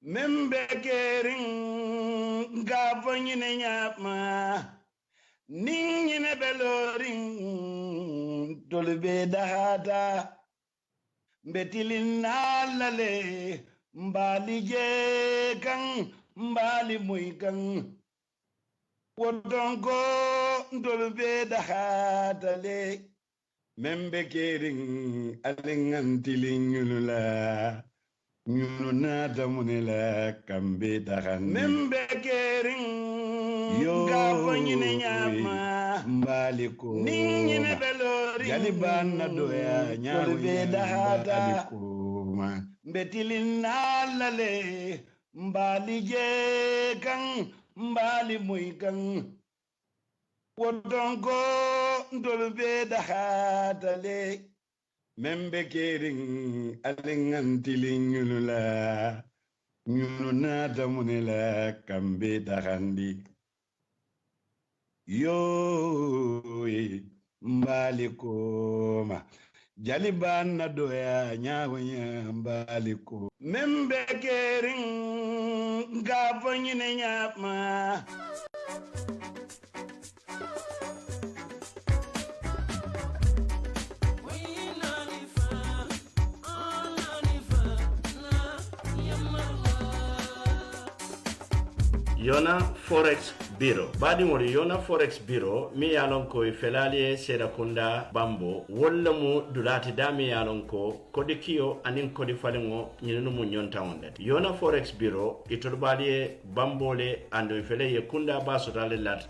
Membekerin gavanyine nyama ningine belorin tolbe dahata betilin nalale mbali jekan mbali muikan wodongo tolbe dahata le membekerin alingantilin yulula ñunu naata mu ne la kambe taxan membekerin gafo ñine ñaama mbaali ko ni ñine belori galibaan na doya ñaawu be daxaata alikuma mbetilin naalale mbaali jee kan mbaali muy kan wotonko ndolu be daxaata le membekerin alingantilin ñulula ñunu naata mu ne la kambe taxandi yoy mbaali kooma jalibaan na doya ñaawoña mbaali ko membekerin gaafo ñine ñaama Yona Forex Bureau. Badi mori Yona Forex Bureau mi yalon ko felalie Serakunda Bambo walla mu dulati dami yalon ko kodi kiyo anin kodi falingo nyinu mu nyonta wonde. Yona Forex Bureau itorbali Bambole ando fele ye kunda basotale lat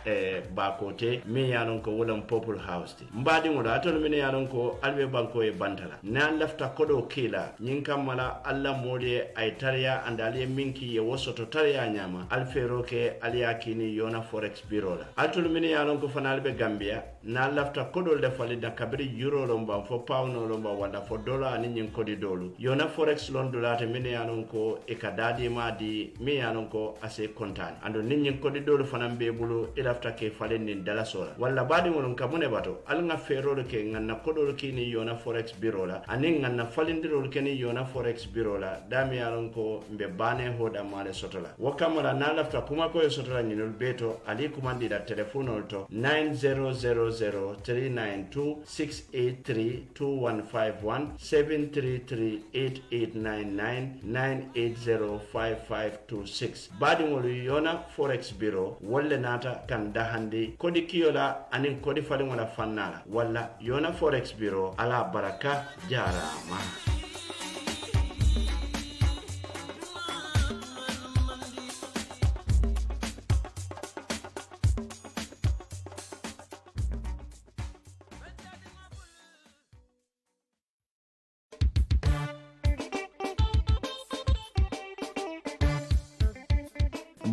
bakote mi yalon ko wolam Purple House ti. Mbadi mori atol mi yalon ko albe banko e bantala. Na lafta kodo kila nyinkamala alla moli ay tariya andali minki ye wosoto tariya nyama alfero ke aliyakini Yona Forex Bureau la atul mini yalon ko fanal be Gambia na lafta kodol de fali da kabri euro lomba fo pound lomba wala fo dollar ani nyin kodi dolu Yona Forex lon dolate mini yalon ko e kadadi madi mi yalon ko ase kontan ando nyin kodi dolu fanam be bulu e lafta ke fali nin dala sora wala badi won kamune bato al nga fero ke nganna kodol kini Yona Forex Bureau la ani nganna falindiro ke ni Yona Forex Bureau la dami yalon ko mbe bane hoda male sotola wakamara na lafta kuma ko sotola nyinol beto ali kumandi da telefono to 9000392683215173389998055526 badi ngol Yona Forex Bureau wolle nata kan dahandi kodi kiyola anin kodi fali wala fannala walla Yona Forex Bureau ala baraka jarama.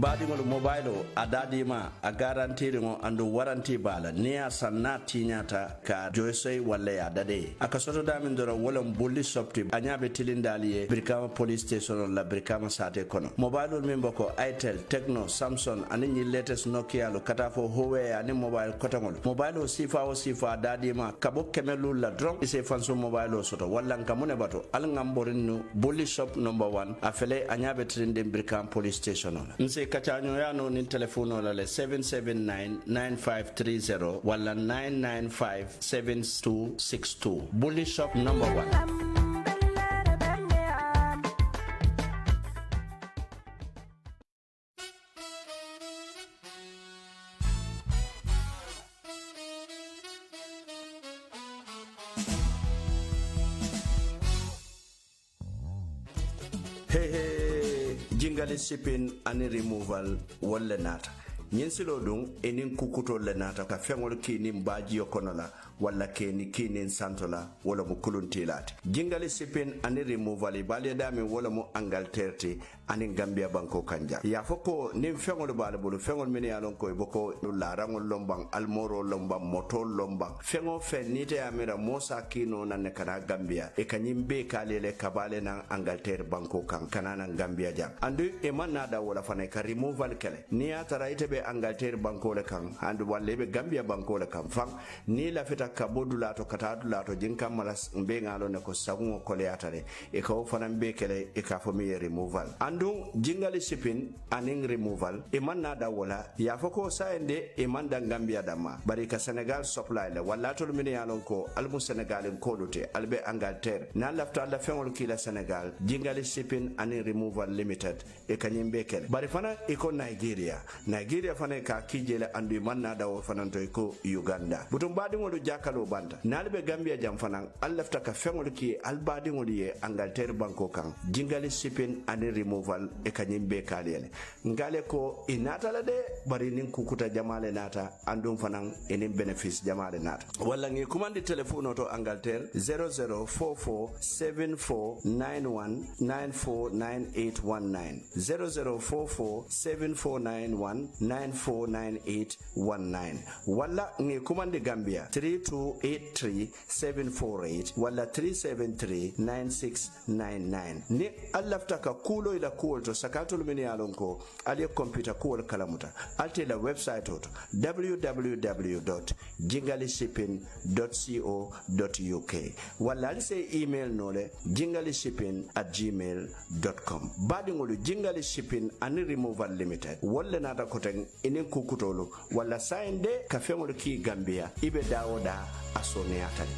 Badigol mobile a dadima a garantiri ngo andu waranti bala niya sanna tinyata ka joysey walla ya dade aka soto damin doro wolon bulli sopti anyabe tilindaliye Brikama police station la Brikama sate kono mobile min boko Itel Tecno Samsung ani latest Nokia lo katafo Huawei ani mobile kotangol mobile sifa dadima kabo kemelu la drone ise fanso mobile soto walla ngamune bato al ngamborinu bulli shop number 1 afele anyabe tilinde Brikama police station nse kachanyo yano ni telefono la le 779-9530 wala 995-7262 Bully Shop number 1. Jingali shipping and removal wala nata nyinsilo dung enin kukuto le nata ka fengol kini mbaji yokonola wala kini santola wala mu kuluntilati jingali shipping and removal ibali dami wala mu Angleterre ani Gambia banko kanja ya foko nim fengol bala bulu fengol mini alon ko boko larangol lombang almoro lombang moto lombang fengo fenite amira mosa kino na nekana Gambia e kanyimbe kalele kabale na Angleterre banko kan kanana Gambia jam andu e manada wala fane ka removal kele ni atara itebe Angleterre banko le kan andu walle be Gambia banko le kan fam ni la feta ka bodulato kata dulato jinka mala be ngalo ne ko sagungo koleatare e ka fanan be kele e ka fo mi removal andu jingali shipping aning removal e man nada wala ya foko saende e man da Gambia dama bari ka Senegal supply la wala to min yalon ko almu Senegal en kodute albe Angleterre na lafta la fengol ki la Senegal jingali shipping aning removal limited e kanyimbe kele bari fana e ko Nigeria fana ka kijele andu man nada wo fana to ko Uganda butum badi ngolu jakalo banda nalbe Gambia jam fana allafta ka fengol ki albadi ngoli ye Angleterre banko kan jingali shipping aning removal e kanyimbe kalele ngale ko inata la de bari nin kukuta jamale nata andum fanan enin benefits jamale nata walla ngi commande telephone to Angleterre 00447491949819 00447491949819 walla ngi commande Gambia 3283748 walla 3739699 ni allafta ka kulo ila kuol to sakatul min yalon ko ali computer kuol kalamuta alte la website to www.jingalishipping.co.uk walla ali se email nole jingalishipping@gmail.com badi ngolu jingali shipping and removal limited walla nata koten enen kukutolo walla sainde ka fengol ki Gambia ibe dawoda asone atani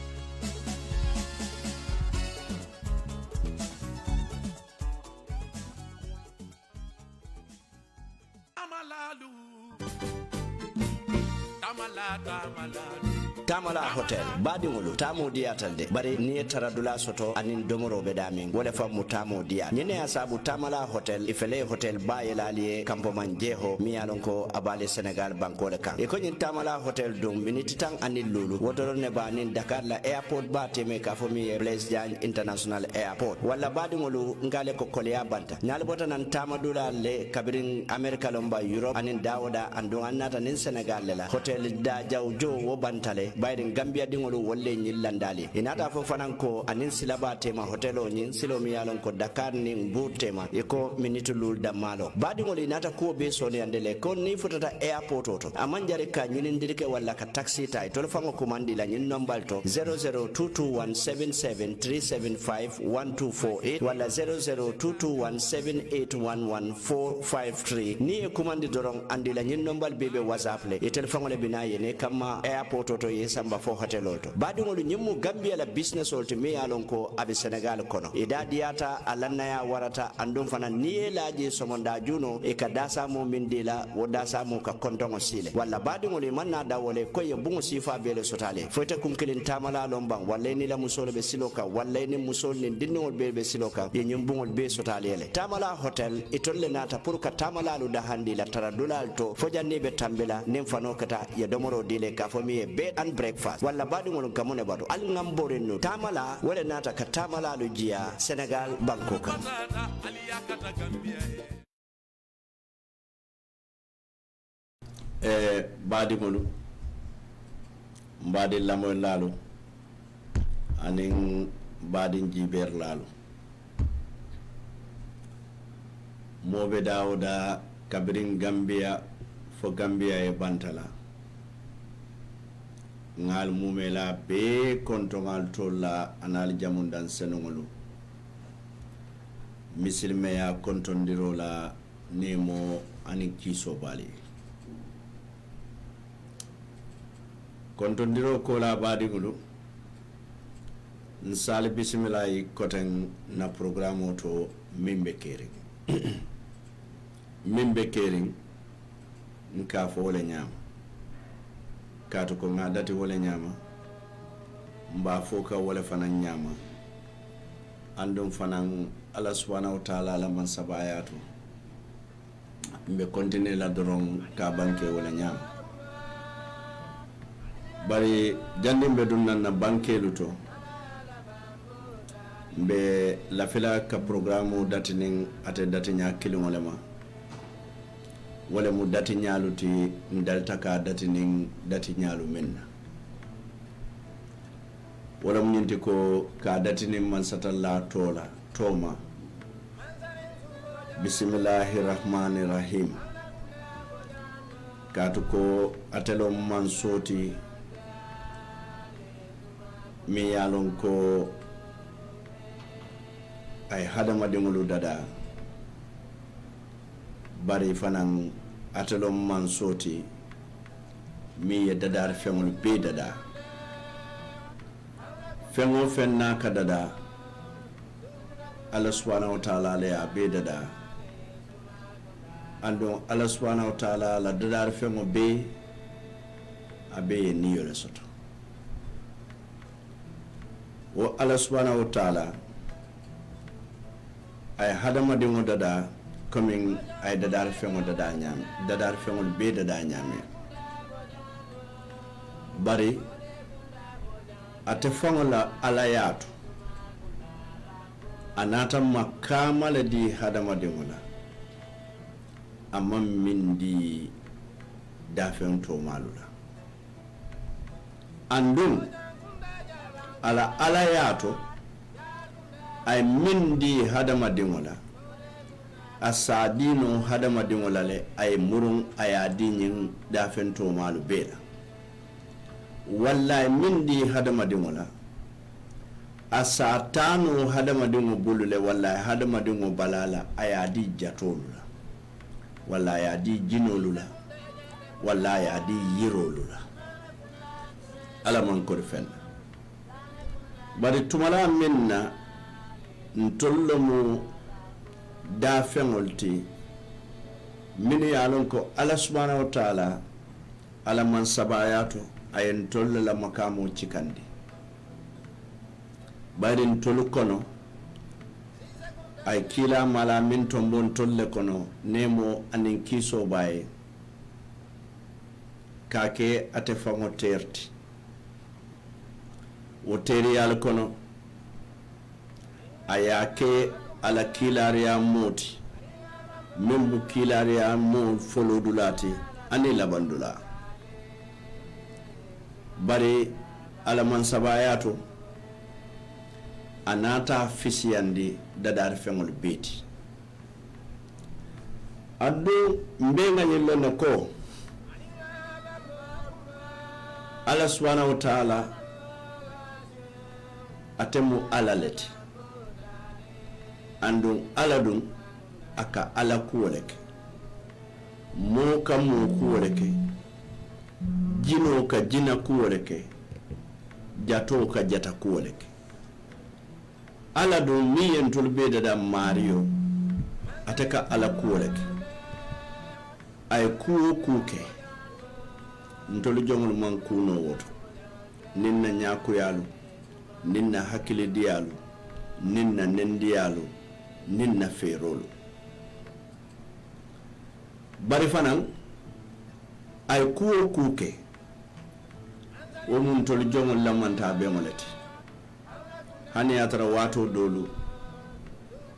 Tamala Hotel badi ngolu tamo diatalde bari ni taradula soto anin domorobe damin wala famu tamo dia nyene asabu Tamala Hotel ifele hotel bayelali kampo manjeho miyalon ko abale Senegal bankole kan e ko nyin Tamala Hotel dum miniti tan anil lulu wodoro ne ba nin Dakar la airport ba teme ka fo mi Blaise Diagne International Airport wala badi ngolu ngale ko kolya banta nyal bota nan tamadula le kabirin America lomba Europe anin dawoda andon annata nin Senegal la hotel da jawjo wo bantale bayrin Gambia dingolu wolle nyillandali inata fo fanan ko anin silaba tema hotelo nyin silo mi yalon ko Dakar ni Mbour tema eko minitu lul damalo badi ngoli inata ko be soni andele ko ni futata airport oto amanjare ka nyinin dirike walla ka taxi tay to fango komandi la nyin nombal to 0022177375124 walla 00221781143 ni e komandi dorong andi la nyin nombal bebe WhatsApp le e telephone le binaye ne kama airport oto yesamba fo hotel oto badi ngolu nyimmu Gambia la business oto me yalon ko abi Senegal kono e dadiyata alanna ya warata andum fana niye laaji somonda juno e ka dasa mo mindila wo dasa mo ka kontongo sile walla badi ngolu manna dawole ko ye bungo sifa bele sotale fote kumkilin Tamala lomban walla ni la musolo be siloka walla ni musol ni dinnol be siloka ye nyumbungol be sotale le Tamala Hotel itolle nata pour ka Tamala lu da handi la taradulal to fo janni be tambela nim fano kata ye domoro dile ka fo mi bed and breakfast walla badi ngol kamone bado al ngambore no Tamala wala nata ka Tamala lu jia Senegal Bangkok badi ngolu mbadi lamoy lalu anin badi jiber lalu mobe dawda kabirin Gambia fo Gambia e bantala ngal mumela be kontongal tolla anal jamundan senongolu misilmeya kontondiro la nemo ani kiso bali kontondiro ko la badi gulu nsali bismillah koten na programo to mimbe kering nka fo le nyama kato ko ngadati wole nyama mba foka wole fanan nyama andum fanan Allah subhanahu wa ta'ala la man sabayatu mbe continue la doron ka banke wole nyama bari jandimbe dunnan na banke luto mbe la fila ka programu datinin ate datinya kilingolema wala mu dati ñaaluti ndalta ka dati nin dati ñaalu minna wala mu ñinti ko ka dati nin man satalla tola toma bismillahir rahmanir rahim katu ko atelo man soti mi yalon ko ay hadamadiŋolu dada bari fanan atelom man soti mi ye dadar feŋolu bee dada feŋo feŋ na ka dada Allah subhanahu wa ta'ala le a bee dada andon Allah subhanahu wa ta'ala la dadar feŋo bee a bee ye niyo le soto wo Allah subhanahu wa ta'ala ay hadamadiŋo dada coming ay dadar feŋo dada ñaame dadar feŋol bee dada ñaame bari ate faŋo la ala yaatu a naata makkaama le di hadamadiŋo la a maŋ miŋ di daafeŋ toomaalu la anduŋ ala ala yaato ay miŋ di hadamadiŋo la a saadiino hadamadiŋo la le a ye muruŋ a ye a di ñiŋ daafeŋ toomaalu bee la walla a ye miŋ di hadamadiŋo la a saataano hadamadiŋo bulu le walla a ye hadamadiŋo balaa la a ye a di jatoolu la walla a ye a di jinoolu la walla a ye a di yiroolu la alla maŋ kori feŋ na bari tumala miŋ na ntolu lomu daafeŋol ti minnu ye a loŋ ko alla subhanahu wa taala alla maŋ sabaayaa to a ye ntolu la makaamoo cikandi bari ntolu kono a ye kiilaa mala miŋ tombo ntolu le kono neemoo aniŋ kiisoo baa ye ka a ke ate faŋo teerti wo teeriyaalu kono a ye a ke a la kiilaariyaa moo ti meŋ bu kiilaariyaa moo foloo dulaa ti aniŋ labandulaa bari alla maŋ sabaayaa to a naata fisiyandi dadaari feŋolu bee ti aduŋ mbee ŋa ñiŋ loŋ ne ko alla subhanahu wa taala ate mu alla le ti andun alla dun aka alla kuwo le ke moo ka moo kuwo le ke jinoo ka jina kuwo le ke jatoo ka jata kuwo le ke alla dun miŋ ye ntolu bee dada maario ate ka alla kuwo le ke a ye kuwo kuu ke ntolu joŋolu maŋ kuunoo woto niŋ na ñaakuyaalu niŋ na hakkilidiyaalu niŋ na nendiyaalu niŋ na feeroolu bari fanaŋ a ye kuwo kuu ke wo mu ntolu joŋolu lamantaa beŋo le ti hani ye a tara waatoo doolu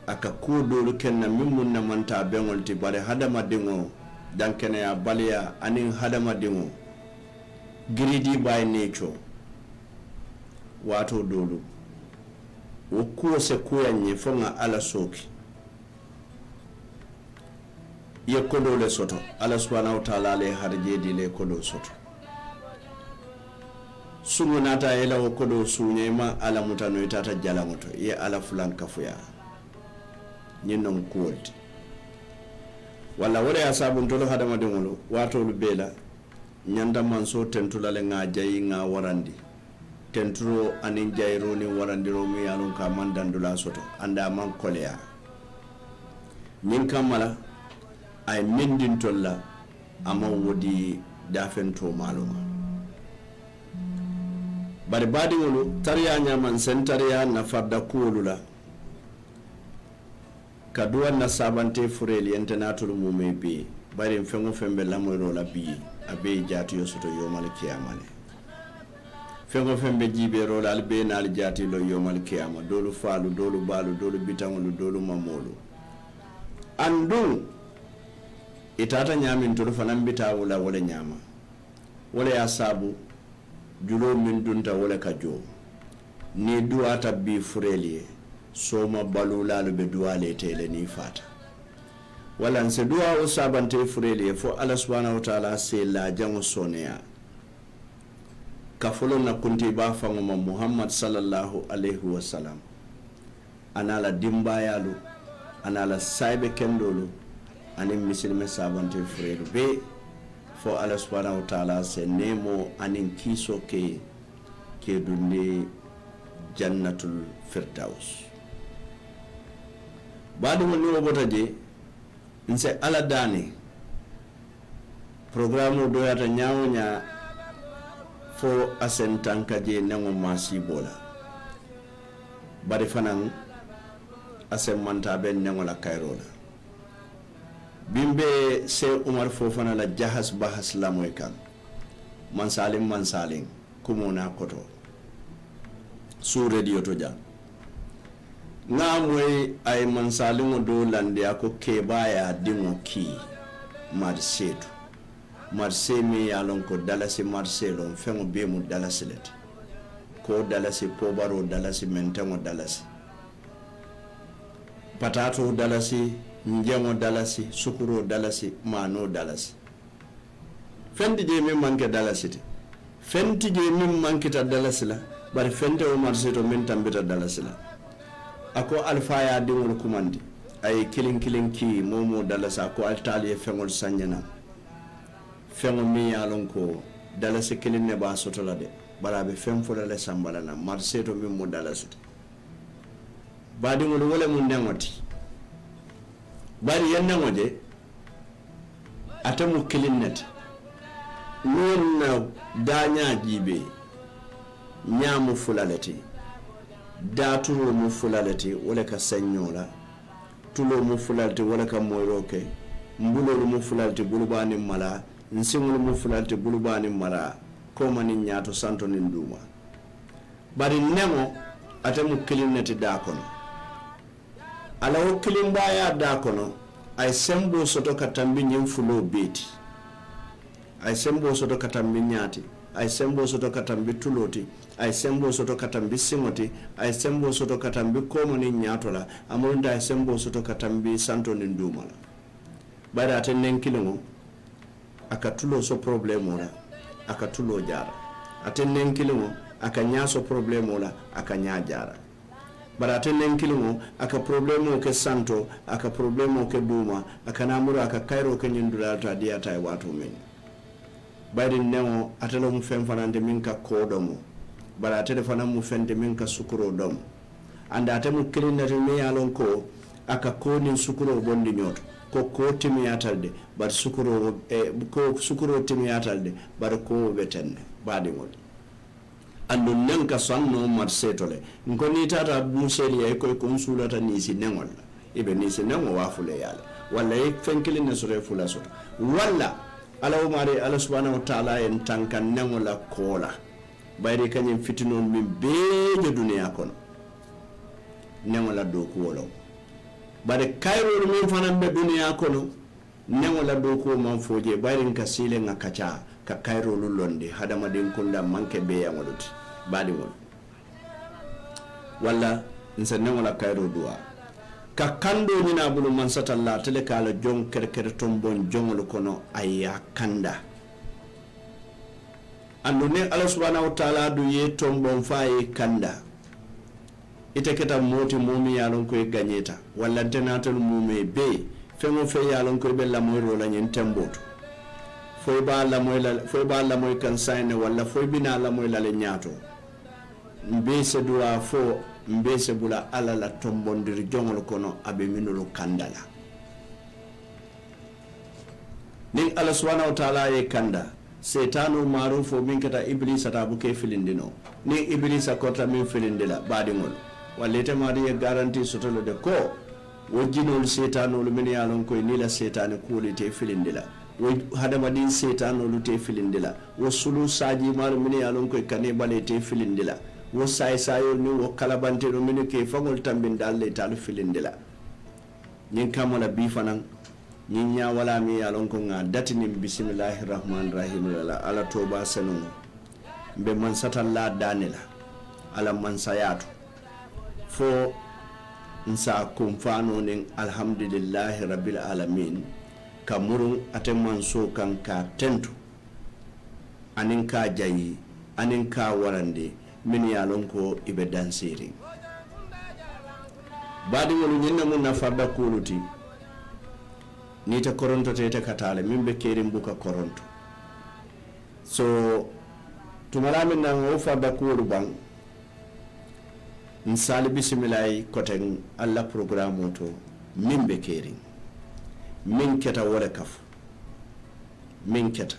a ka kuwo doolu keŋ na miŋ muŋ na mantaa beŋolu ti bari hadamadiŋo dankeneya baliya aniŋ hadamadiŋo giridii baa ye neecoo waatoo doolu wo kuwo se kuyaŋ ye fo ŋa alla sooki ye kodoo le soto alla subhanahu wa taala ala ye harijee di le ye kodoo soto suŋo naata ye la wo kodoo suuñe i maŋ alla mutano i taata jalaŋo to i ye alla fulaŋ kafuyaa ñiŋ noŋ kuwolu ti walla wo le ye a saabu ntolu hadamadiŋolu waatoolu bee la ñanta mansoo tentu la le ŋa jayi ŋa warandi tenturo aniŋ jayiroo niŋ warandiroo miŋ ye a loŋ ko a maŋ dandulaa soto anda a maŋ koleyaa ñiŋ kamma la a ye miŋ dintolu la a maŋ wo di daafeŋ toomaalu ma bari baadiŋolu tariyaa ñaamaŋ seŋ tariyaa nafarda kuwolu la ka duwaŋ na saabante fureelu yente naatolu mumee bee bari feŋo feŋ be lamoyiroo la bii a bee jaatiyo soto yoomal kiyama le feŋo feŋ be jiibeeroo la ali bee naali jaatilo yoomal kiyama doolu faalu doolu baalu doolu bitaŋolu doolu mamoolu anduŋ itaata ñaamiŋ tolu fanaŋ bitaawu la wo le ñaama wo le ye a saabu juloo miŋ dunta wo le ka joo niŋ duwaata bii fureelu ye sooma baluulaalu be duwaa le ite le niŋ faata walla nse duwaa wo saabante fureelu ye fo alla subhanahu wa taala se laajaŋo sooneyaa ka folo na kunti ba fango ma Muhammad sallallahu alaihi wasallam anala dimbayalu anala saibe kendolu anin misilme sabante frere be fo Allah subhanahu wa ta'ala se nemo anin kiso ke dunde jannatul firdaus badu mo ni wobota je nse ala dani programme do yata nyawnya fo asentanka je nango masi bola bari fanan asem manta ben nango la kayrola bimbe se Umar Fofana la jahas bahas la moy kan mansalim kumona koto su radio to ja nga moy ay mansalingo do lande ako kebaya dimo ki marsetu marse mi yalon ko dalasi marselo fengo be mu dalasi let ko dalasi pobaro dalasi mentengo dalasi patato dalasi njemo dalasi sukuro dalasi mano dalasi fendi je min manke dalasi te fenti je min manke ta dalasi la bari fente o marseto min tambita dalasi la ako alfaya dingol kumandi ay kilin ki momo dalasa ko altali e fengol sanjana fengo mi yalon ko dalasi kilin ne ba soto la de barabe fem fola le sambala na marseto min mo dalasi badingol wala mun nangoti bari yanna ngoje atamu kilinnet nonna danya jibe nyamu fulalati daturo mu fulalati wala ka sanyola tulo mu fulalati wala ka moyroke mbulo mu fulalati bulubani mala nsimul mu fulalati bulubani mala ko mani nyato santo ni nduma bari nemo atamu kilinnet da kono ala o kilimbaya da kono ay sembo soto katambi nyim fulo beti ay sembo soto katambi nyati ay sembo soto katambi tuloti ay sembo soto katambi singoti ay sembo soto katambi komoni nyatola amulunda ay sembo soto katambi santo ni ndumala bada atenen kilimo akatulo so problème ola akatulo jara atenen kilimo akanyaso problème ola akanya jara barate nen kilimo aka problemo ke santo aka problemo ke duma aka namuro aka kairo ke nyindura ta dia tay watu men bayri neo atelo mu fem fanande min ka kodomo barate de fanam mu fende min ka sukuro dom anda te mu kilinati mi yalon ko aka koni sukuro bondi nyoto ko timi yatalde bar sukuro ko sukuro timi yatalde bar ko betenne badi ngol andu nenka sanno marsetole ngoni tata museli ay koy konsulata ni si nengol ibe ni si nengo wafule yala walla e fenkeli ne sore fula soto walla ala umari ala subhanahu wa ta'ala en tankan nengola kola bayri kanyem fitinon min beje duniya kono nengola do ko wolo bare kayro min fanan be duniya kono nengola do ko man foje bayri ka sile ngakacha ka kayro lulonde hadama den kunda manke be yamoluti badi wol walla nsanne wala kayro duwa ka kando nyina bulu man satalla tele kala jong kerker tombon jongol kono ayya kanda andu ne Allah subhanahu wa ta'ala du ye tombon faye kanda ite keta moti mumi yalon koy ganyeta walla tenatal mumi be fengo fe yalon koy be la moyro la nyen temboto foy ba la moy kan sayne walla foy bina la moy la le nyaato mbese dura fo mbese bula ala la tombondir jongol kono abe minulu kandala nin Allah subhanahu wa ta'ala ye kanda setanu marufo min kata iblisa ta buke filindino ni iblisa kota min filindila badingol wallete mari ye garanti sotolo de ko wajinol setanol min yalon koy ni la setane kulite filindila wo hadamadin setanolu te filindila wo sulu saji maru min yalon koy kane bale te filindila wo say sayo ni wo kalabante no min ke fangol tambin dalle talu filindila nyin kamola bi fanan nyin nya wala mi yalon ko nga datini bismillahir rahmanir rahim ala toba sanu be man satalla danila ala man sayatu fo nsa kumfano nin alhamdulillahi rabbil alamin kamurun atemman so kan ka tentu anin ka jayi anin ka warande min ya lon ko ibe dansiri badi wonu nyinna mun na farda kuluti ni ta koronto te katale min be kerin buka koronto so tumala min na o farda kulu bang nsali bismillah koten alla programme to min be kerin min keta wala kaf min keta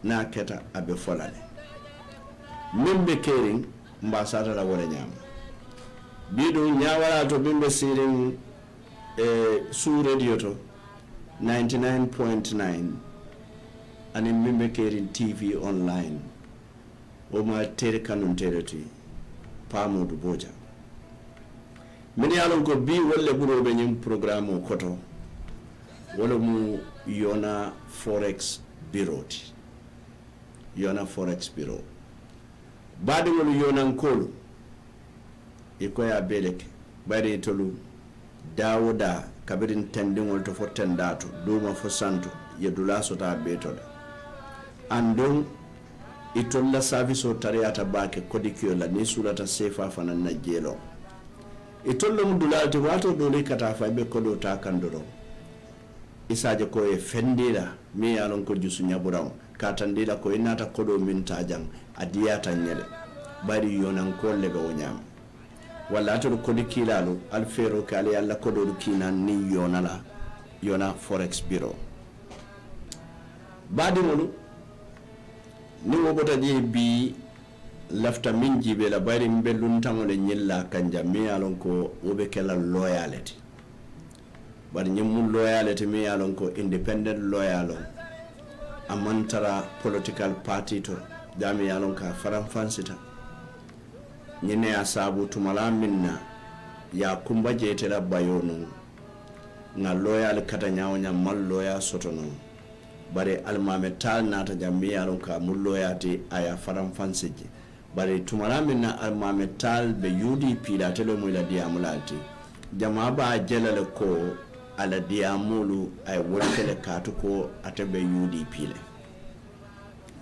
na keta abe folale min be kerin mbasata la wala nyama bidu nyawala to bimbe sirin su radio to 99.9 ani mimbe kerin TV online o ma tere kanun tere ti pamudu boja mini alon ko bi wolle buro be nyim programme koto wala mu yona forex bureau yona forex bureau badi wolu yonan kolu ikoya beleke bari tolu dawuda kabirin tendingol to fo tendato duma fo santo yedula sota betoda andon itolla service o tariata bake kodikio la ni sulata sefa fanan na jelo itolla mudulati wato dole kata fa be kodo ta kandoro isaje ko e fendira mi yalon ko jusu nyaburam katandila ko inata kodo min tajang adiyata nyele bari yonan kolle be wonyam wala to kodi kilalo alfero kale alla kodo kina ni yonala yona forex bureau badi mulu ni wobota je bi lafta min jibe la bari mbellun tangole nyilla kanja mi yalon ko wobe kala loyalty bari nyimul loyalty mi yalon ko independent loyalo amantara political party to dami yalon ka faran fansita nyine ya sabu tumala minna ya kumba jetela bayonu na loyal kata nyawonya mal loya sotono bare almame tal nata jammi yalon ka mul loyati aya faran fansiji bare tumala minna almame tal be UDP la telo mo la diamulati jama ba jelale ko ala diamulu ay wolkele katu ko atabe UDP le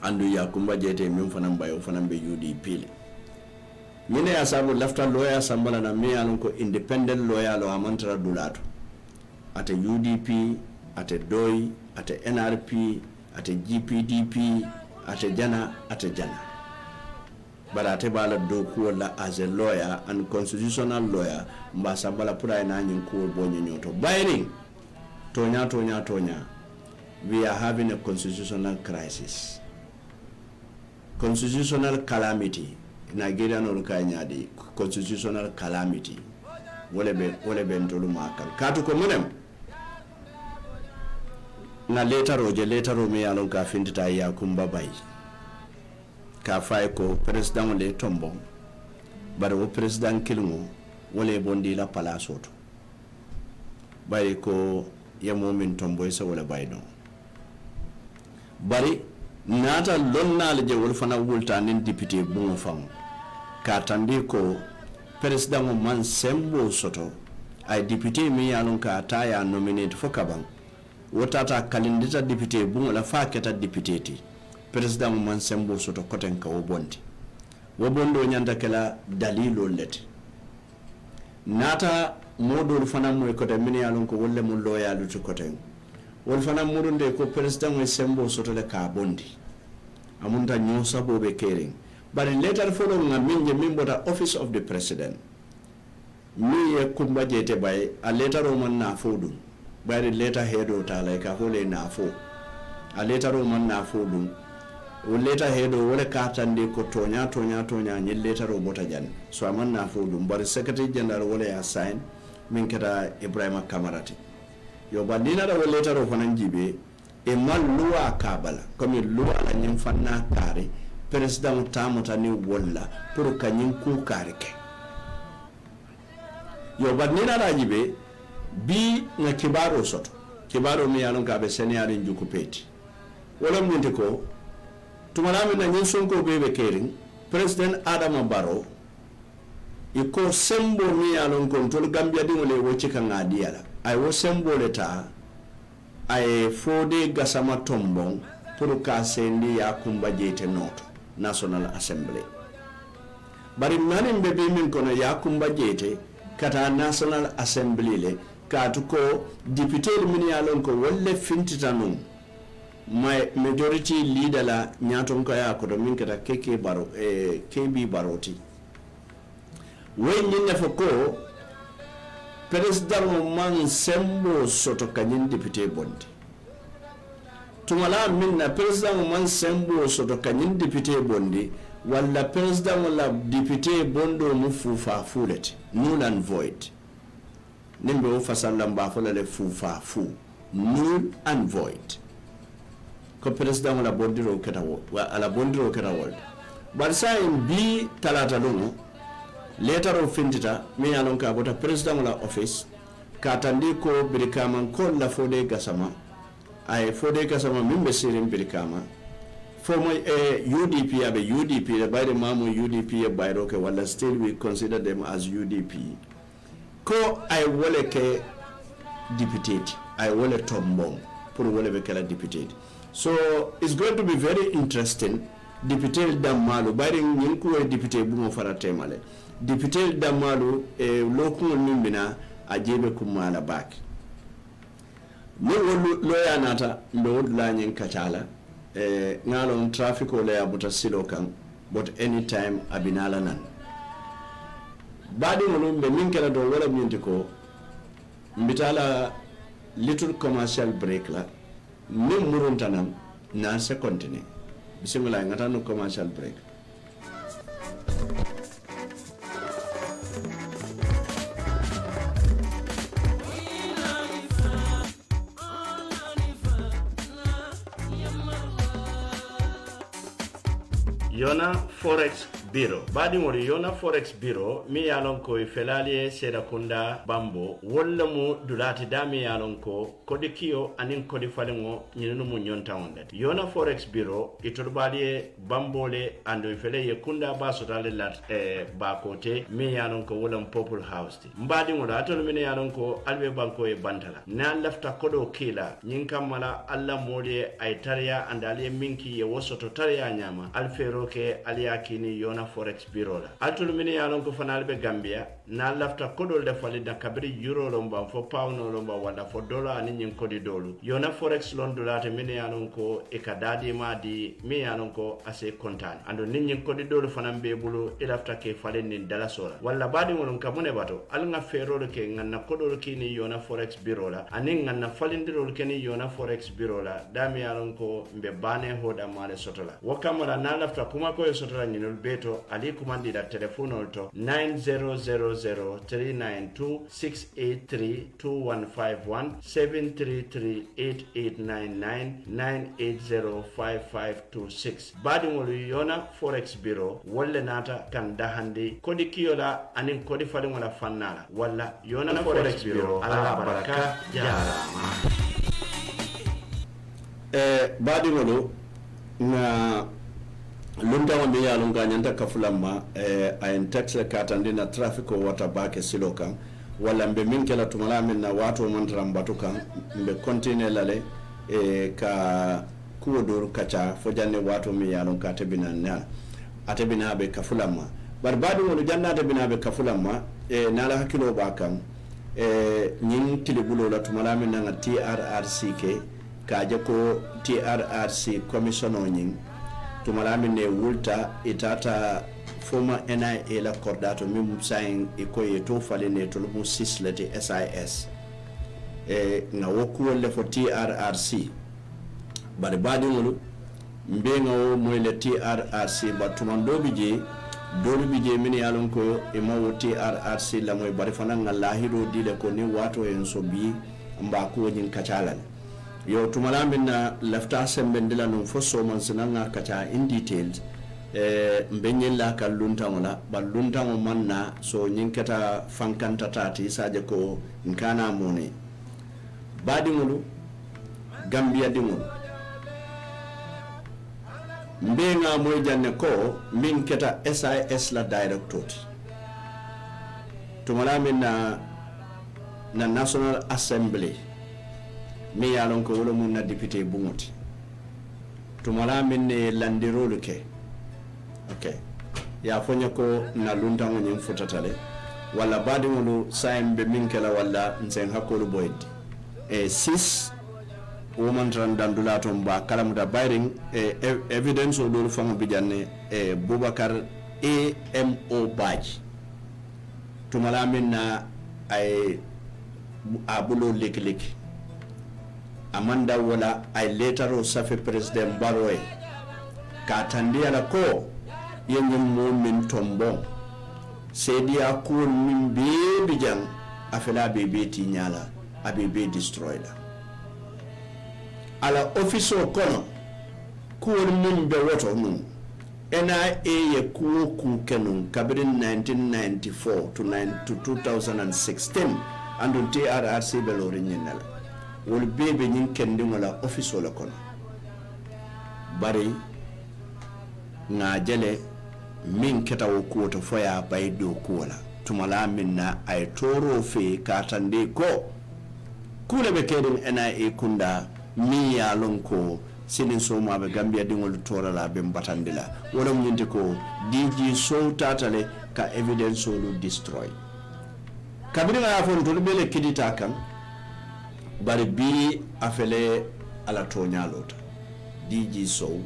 andu ya kumba jete min fanan bayo fanan be UDP le mine ya sabu lafta lawyer sambala na me alon ko independent lawyer lo amantara dulato ate UDP ate DOI ate NRP ate GPDP ate jana barate bala do ko la as a lawyer and constitutional lawyer mba sambala pura na nyin ko bonyo nyoto bayring tonya we are having a constitutional crisis, constitutional calamity. Nigeria no kanya di constitutional calamity wole be ntolu makal katu ko monem na letaro me yalon ka findita ya kumba bay ka fay ko president le tombo bare o president kilmo wole bondi la palasoto bay ko yamo min tombo isa wala bayno bari nata lonnal je wol fana wulta nin député bungo fam katandi ko president o man sembo soto ay député mi yalon ka taya nominate fo kaban wotata kalindita député bungo la faketa député ti president o man sembo soto koten ka wo bondo nyanda kala dalilo let nata modol fana moy koten mi yalon ko wolle mun loyalu to koten wol fana murunde ko president o sembo soto le ka bondi amunta nyosa bobe kering bari later follow nga minje mimbota office of the president mi ye kumba jete bay a later o man na fodum bari later hedo ta lay ka hole na fo a later o man na fodum o later hedo wala ka tande ko tonya ni later o bota jan so man na fodum bari secretary general wala ya sign min kata Ibrahima Kamarati yo bandina da wala later o fanan jibe e man luwa kabala comme luwa la nyim fanna kare president tamota ni wala pour kanyin ku karike yo badnina rajibe bi na kibaro soto kibaro mi yalon ka be senior njuku peti wala munte ko tumalami na nyin sonko bebe kering president Adama Barrow iko sembo mi yalon ko tol Gambia dingole wo chika ngadiala ay wo sembo leta ay fode gasama tombong pour ka sendi ya kumba jete noto National Assembly bari manin be be min kono yakumba jete kata National Assembly le katu ko député min yalon ko wolle fintita nun majority leader la nyaton ko ya ko do min kata KB Baroti way nyinne fo ko president man sembo soto kanyin député bondi tumala min na president man sembo soto kanyin député bondi wala president wala député bondo mu fufa fulet null and void nimbe o fasalla mba fola le fufa fu null and void ko president wala bondiro keta wala bondiro keta wol bar sa en bi talata lungo letter of findita mi alon ka bota president wala office ka tandi ko birikama ko la fode gasama ay fode gasama mimbe sirim birikama former UDP abe UDP the by the mamu UDP by roke wala still we consider them as UDP ko ay wole ke deputy ay wole tombong pour wole be kala deputy so it's going to be very interesting deputy damalu by the nyinku deputy bu mo fara temale deputy damalu lokun mimbina ajebe kumala back mo loya nata ndo la nyen kachala ngalon traffic ole abuta silo kan but anytime abinala nan badi ngolum be min kala do wala minti ko mbitala little commercial break la min muruntanam na se continue bismillah ngata no commercial break Yona Forex Bureau. Badi mori Yona Forex Bureau mi yalon ko felali seda kunda bambo walla mu dulati dami yalon ko kodi kiyo anin kodi falingo nyinu mu nyonta onde. Yona Forex Bureau iturbali bambole ando fele ye kunda baso dale lat ba kote mi yalon ko wala Purple House. Mbadi mori atol mi yalon ko albe banko e bantala. Na lafta kodo kila nyinka mala alla moli ay tariya andali minki ye wosoto tariya nyama alfero ke aliyakini Yona Forex Bureau la atul mini yalon ko fanal be Gambia na lafta kodol de fali da kabri euro lomba fo pound lomba wala fo dollar ani nyin kodi dolu Yona Forex londo late mini yalon ko e kadadi madi mi yalon ko ase kontan ando nyin kodi dolu fanam be bulu e lafta ke fali nin dala sola wala badi ngolon kamune bato al nga ferol ke nganna kodol kini Yona Forex Bureau la ani nganna falindirol keni Yona Forex Bureau la dami yalon ko mbe bane hoda male sotola wakamala na lafta kuma ko sotola nyinol beto ali kumandi da telephone to 9000392683215173389998055526 badi ngolu Yona Forex Bureau walla nata kan dahandi kodi kiyola anin kodi fali wala fannala walla Yona Forex Bureau ala baraka jarama badi ngolu na lunta wambe ya lunga nyanta kafulamba ayen taxe katandi na traffic wata bake silokan wala mbe minkela tumala min na watu mantrambatu kan mbe continue lale ka kuwodur kacha fojanne watu mi ya lunga atebina be kafulamba barbadu wonu jannata bina be kafulamba nala hakilo bakam nyin tilibulo la tumala min na TRRC ke ka jako TRRC commissioner nyin tumalamine wulta itata former NIA la cordato mim sain ikoye to falene to lu sislete SIS na woku le fo TRRC bari badi ngulu mbenga o moyle TRRC batumando bije dolu bije min yalon ko e mawo TRRC la moy bari fana ngalahido dile ko ni wato en so bi mba ko nyin kacalal yo tumalamin na lafta sembendela no fosso man sinanga kacha in details mbenyella kallunta wala ballunta mo manna so nyinkata fankanta tati saje ko nkana mone badingulu Gambia dingulu mbenga moy janne ko min keta SIS la director tumalamin na National Assembly mi yalon ko wala mun na député bumuti tumala min ne landirolu ke okay ya fonya ko na lunta mo nyim futatale wala badi ngulu saim be minkela wala nsen hakolu boydi 6 woman tran dandula to ba kalamuta bayring evidence o do fango bijanne Boubacar AMO Badji tumala minna ay abulo lik amanda wala ay letaro safe president Barrow ka tandiya la ko yengum mo min tombo sedia ko min be bijang afela be ti nyala abe destroyed ala office o kono ko min be woto nun NIA ye ku kenun kabiri 1994 to 2016 andun TRRC be lorin nyinala wol bebe nyin kendi wala office wala kono bari nga jele min keta wo kuoto foya baydo kuola tumala minna ay toro fe katande ko kule be kedin NIA kunda mi ya lonko sinin soma be Gambia dingol tora la be batandila wala nyinte ko DG so tatale ka evidence lu destroy kabiri nga fon to be le kidita kan bari bi afele ala tonya lota DG so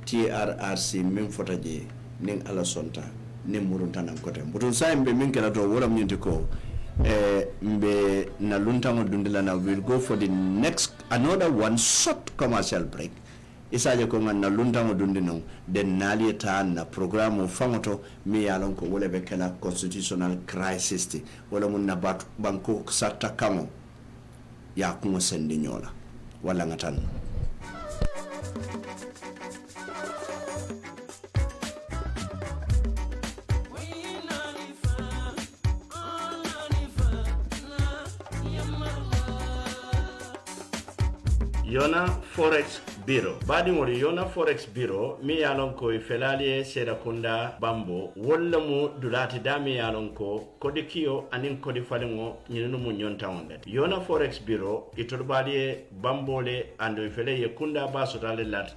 TRRC min fotaje ning ala sonta nin murunta nan kote butun sa mbe min kala to wala nyinte ko mbe na luntango dundila na will go for the next another one short commercial break isaje ko na luntango dundino den nali ta na programme famoto mi yalon ko wala be kala constitutional crisis wala mun na banko sarta kamo ya ko sendi nyola wala ngatan Yona Forex Bureau badingol Yona Forex Bureau mi yalon ko felaliye seda kunda bambo walla mu dulati dami yalon ko kodi kiyo anin kodi falingo nyinu mu nyonta wonde Yona Forex Bureau itorbaliye bambole ando fele ye kunda basotale lat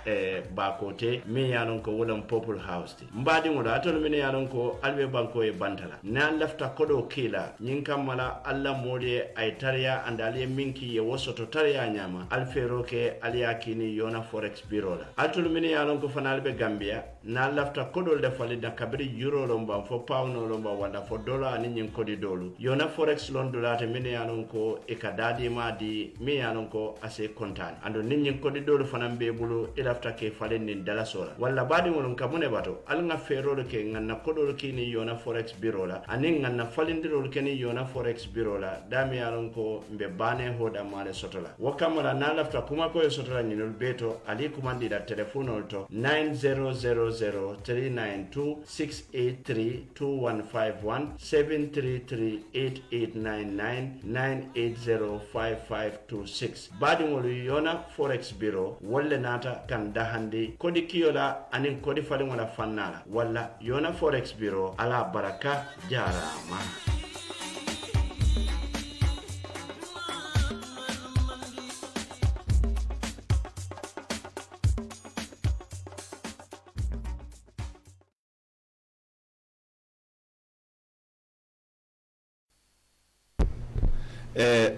bakote mi yalon ko wolam Purple House badingol atol mi yalon ko albe banko e bantala na lafta kodo kila nyinkamala alla mole ay tariya andale minki ye wosoto tariya nyama alfero ke aliyakini Yona Forex Bureau la atul mini yalon ko fanal be Gambia na lafta kodol de fali da kabri euro lomba fo pound lomba wala fo dollar ani nyin kodi dolu Yona Forex lon dolate mini yalon ko e kadadi ma di mi yalon ko ase kontan ando nyin kodi dolu fanam be bulu e lafta ke fali nin dala sola wala badi won kamune bato al nga fero ke nganna kodol kini Yona Forex Bureau la ani nganna falindiro ke ni Yona Forex Bureau la dami yalon ko mbe bane hoda male sotola wakamala na lafta kuma ko sotola nyinol beto ali kumandi da telephone to 9000392683215173389998055526 badi ngolu Yona Forex Bureau wolle nata kan dahandi kodi kiyola anin kodi fali wala fannala walla Yona Forex Bureau ala baraka jarama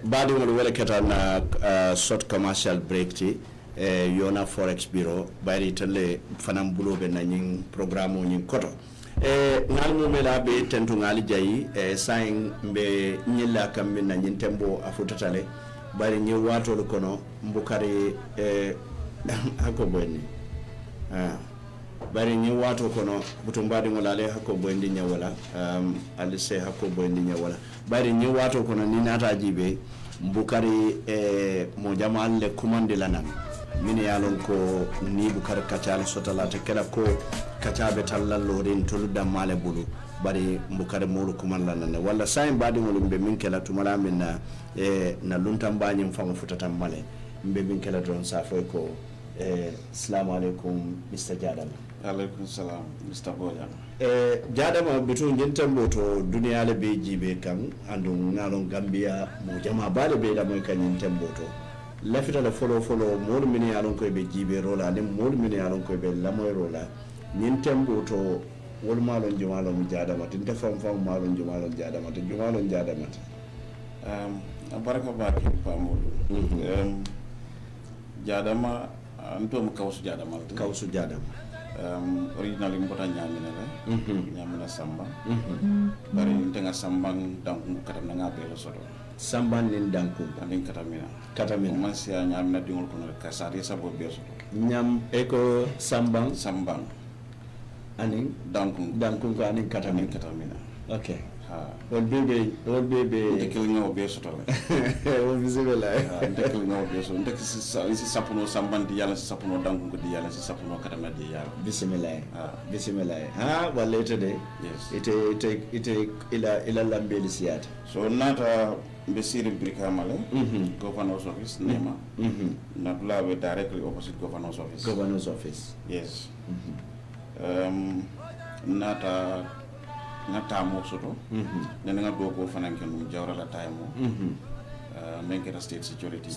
badi ngol wala keta na short commercial break ti Yona Forex Bureau bari tele fanam bulobe na nyin programme nyin koto ngal mo mela be tentu ngali jayi sain be nyilla kambe na nyin tembo afutatale bari nyi wato lo kono mbukari hako bonni bari nyi wato kono butumbadi ngolale hako bondi nyawala alise hako bondi nyawala bari nyi wato kono ni nata jibe mbukari mo jamal le commande lanan mini yalon ko ni bukar kacal sotalata kala ko kacabe tallal lorin tuluda male bulu bari mbukare mulu kuman lanan wala sain badi ngol be min kala tumala min na luntam banyim famo futata male mbe min kala don safo ko assalamu alaikum Mr. Jadam. Alaikum salam Mr. Bojan. Jadama bitu njentembo to duniya le be jibe kan andu ngalon Gambia mo jama bale be la moy kan njentembo to lafita la follow mol mini alon ko be jibe rola ne mol mini alon ko be la moy rola ñin tembo to wol malon jumalo mu jadamata nte fam malon jumalo jadamata jumalo jadamata baraka baki pamodu jadama anto mu kawsu jadama originally mbota nyamina la nyamina samba bari ntenga sambang danku katam nga belo soto samban nin danku anin katamina man sia nyamina dingol kono ka sari sabo be soto nyam eko sambang anin danku ko anin katamina okay ha wol bebe ndekel ngaw be soto la wol bismillah ndekel ngaw be so ndek si sapuno sambandi yalla si sapuno danku ko di yalla si sapuno katamina di yalla bismillah ha wallete de yes ite ila lambeli siyata so nata be siri brikamale governor's office nema natula be directly opposite governor's office yes nata mo soto nene nga dogo fananke no jawrala taymo menketa state security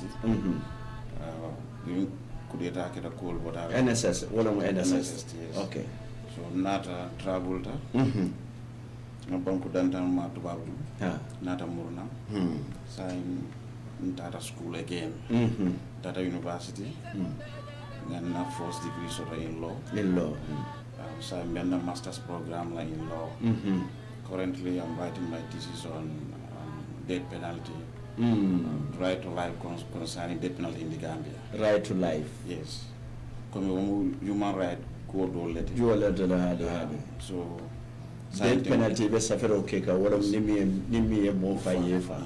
kudeta keta cool bota NSS wala mo NSS yes. Okay, so nata travel ta na banku dantan ma tubabu nata murna sign data school again data university na first degree sort in law so I'm in a master's program like in law. Currently I'm writing my thesis on death penalty, right to life concerning death penalty in the Gambia. Right to life, yes, come human right code or letter. So death penalty be suffer okay ka wala nimi e mo fa yefa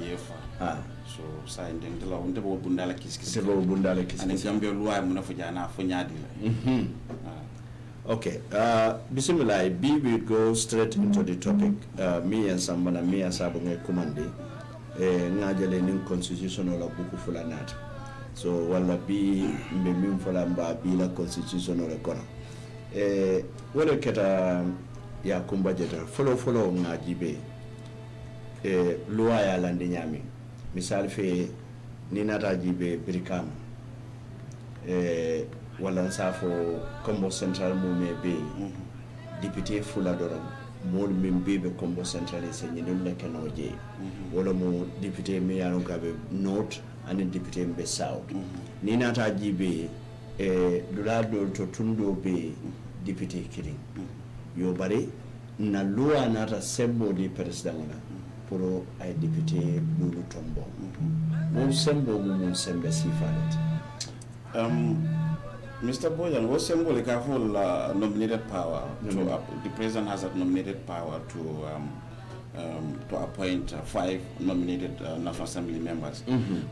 so sign den de la wonde bo bundala kiskis and Gambia loi muna fo jana fo nyaadi la. Okay, bismillah, we will go straight into the topic. Me and Sambana, me and Sabunga Kumandi, Najale Ning constitutional of Buku Fulanat. So, wala be Mim Fulamba, be la constitutional economy. When you get a Yakumba Jetta, follow Najibe, Luaya Landinyami, Misal Fe Ninata Jibe Brikam. Wala safo Kombo Central mo be député Fula Doron mo be Kombo Central se nyidul le kanoje wala mo député me yaron ka be North and député be South ni nata jibe dula do to tundo be député kidding yo bare na loi nata sembo di president la pour ay député Lulu Tombo mo sembo mo sembe sifalet Mr. Boyan, what symbolic of nominated power? The president has nominated power to appoint 5 nominated National Assembly members.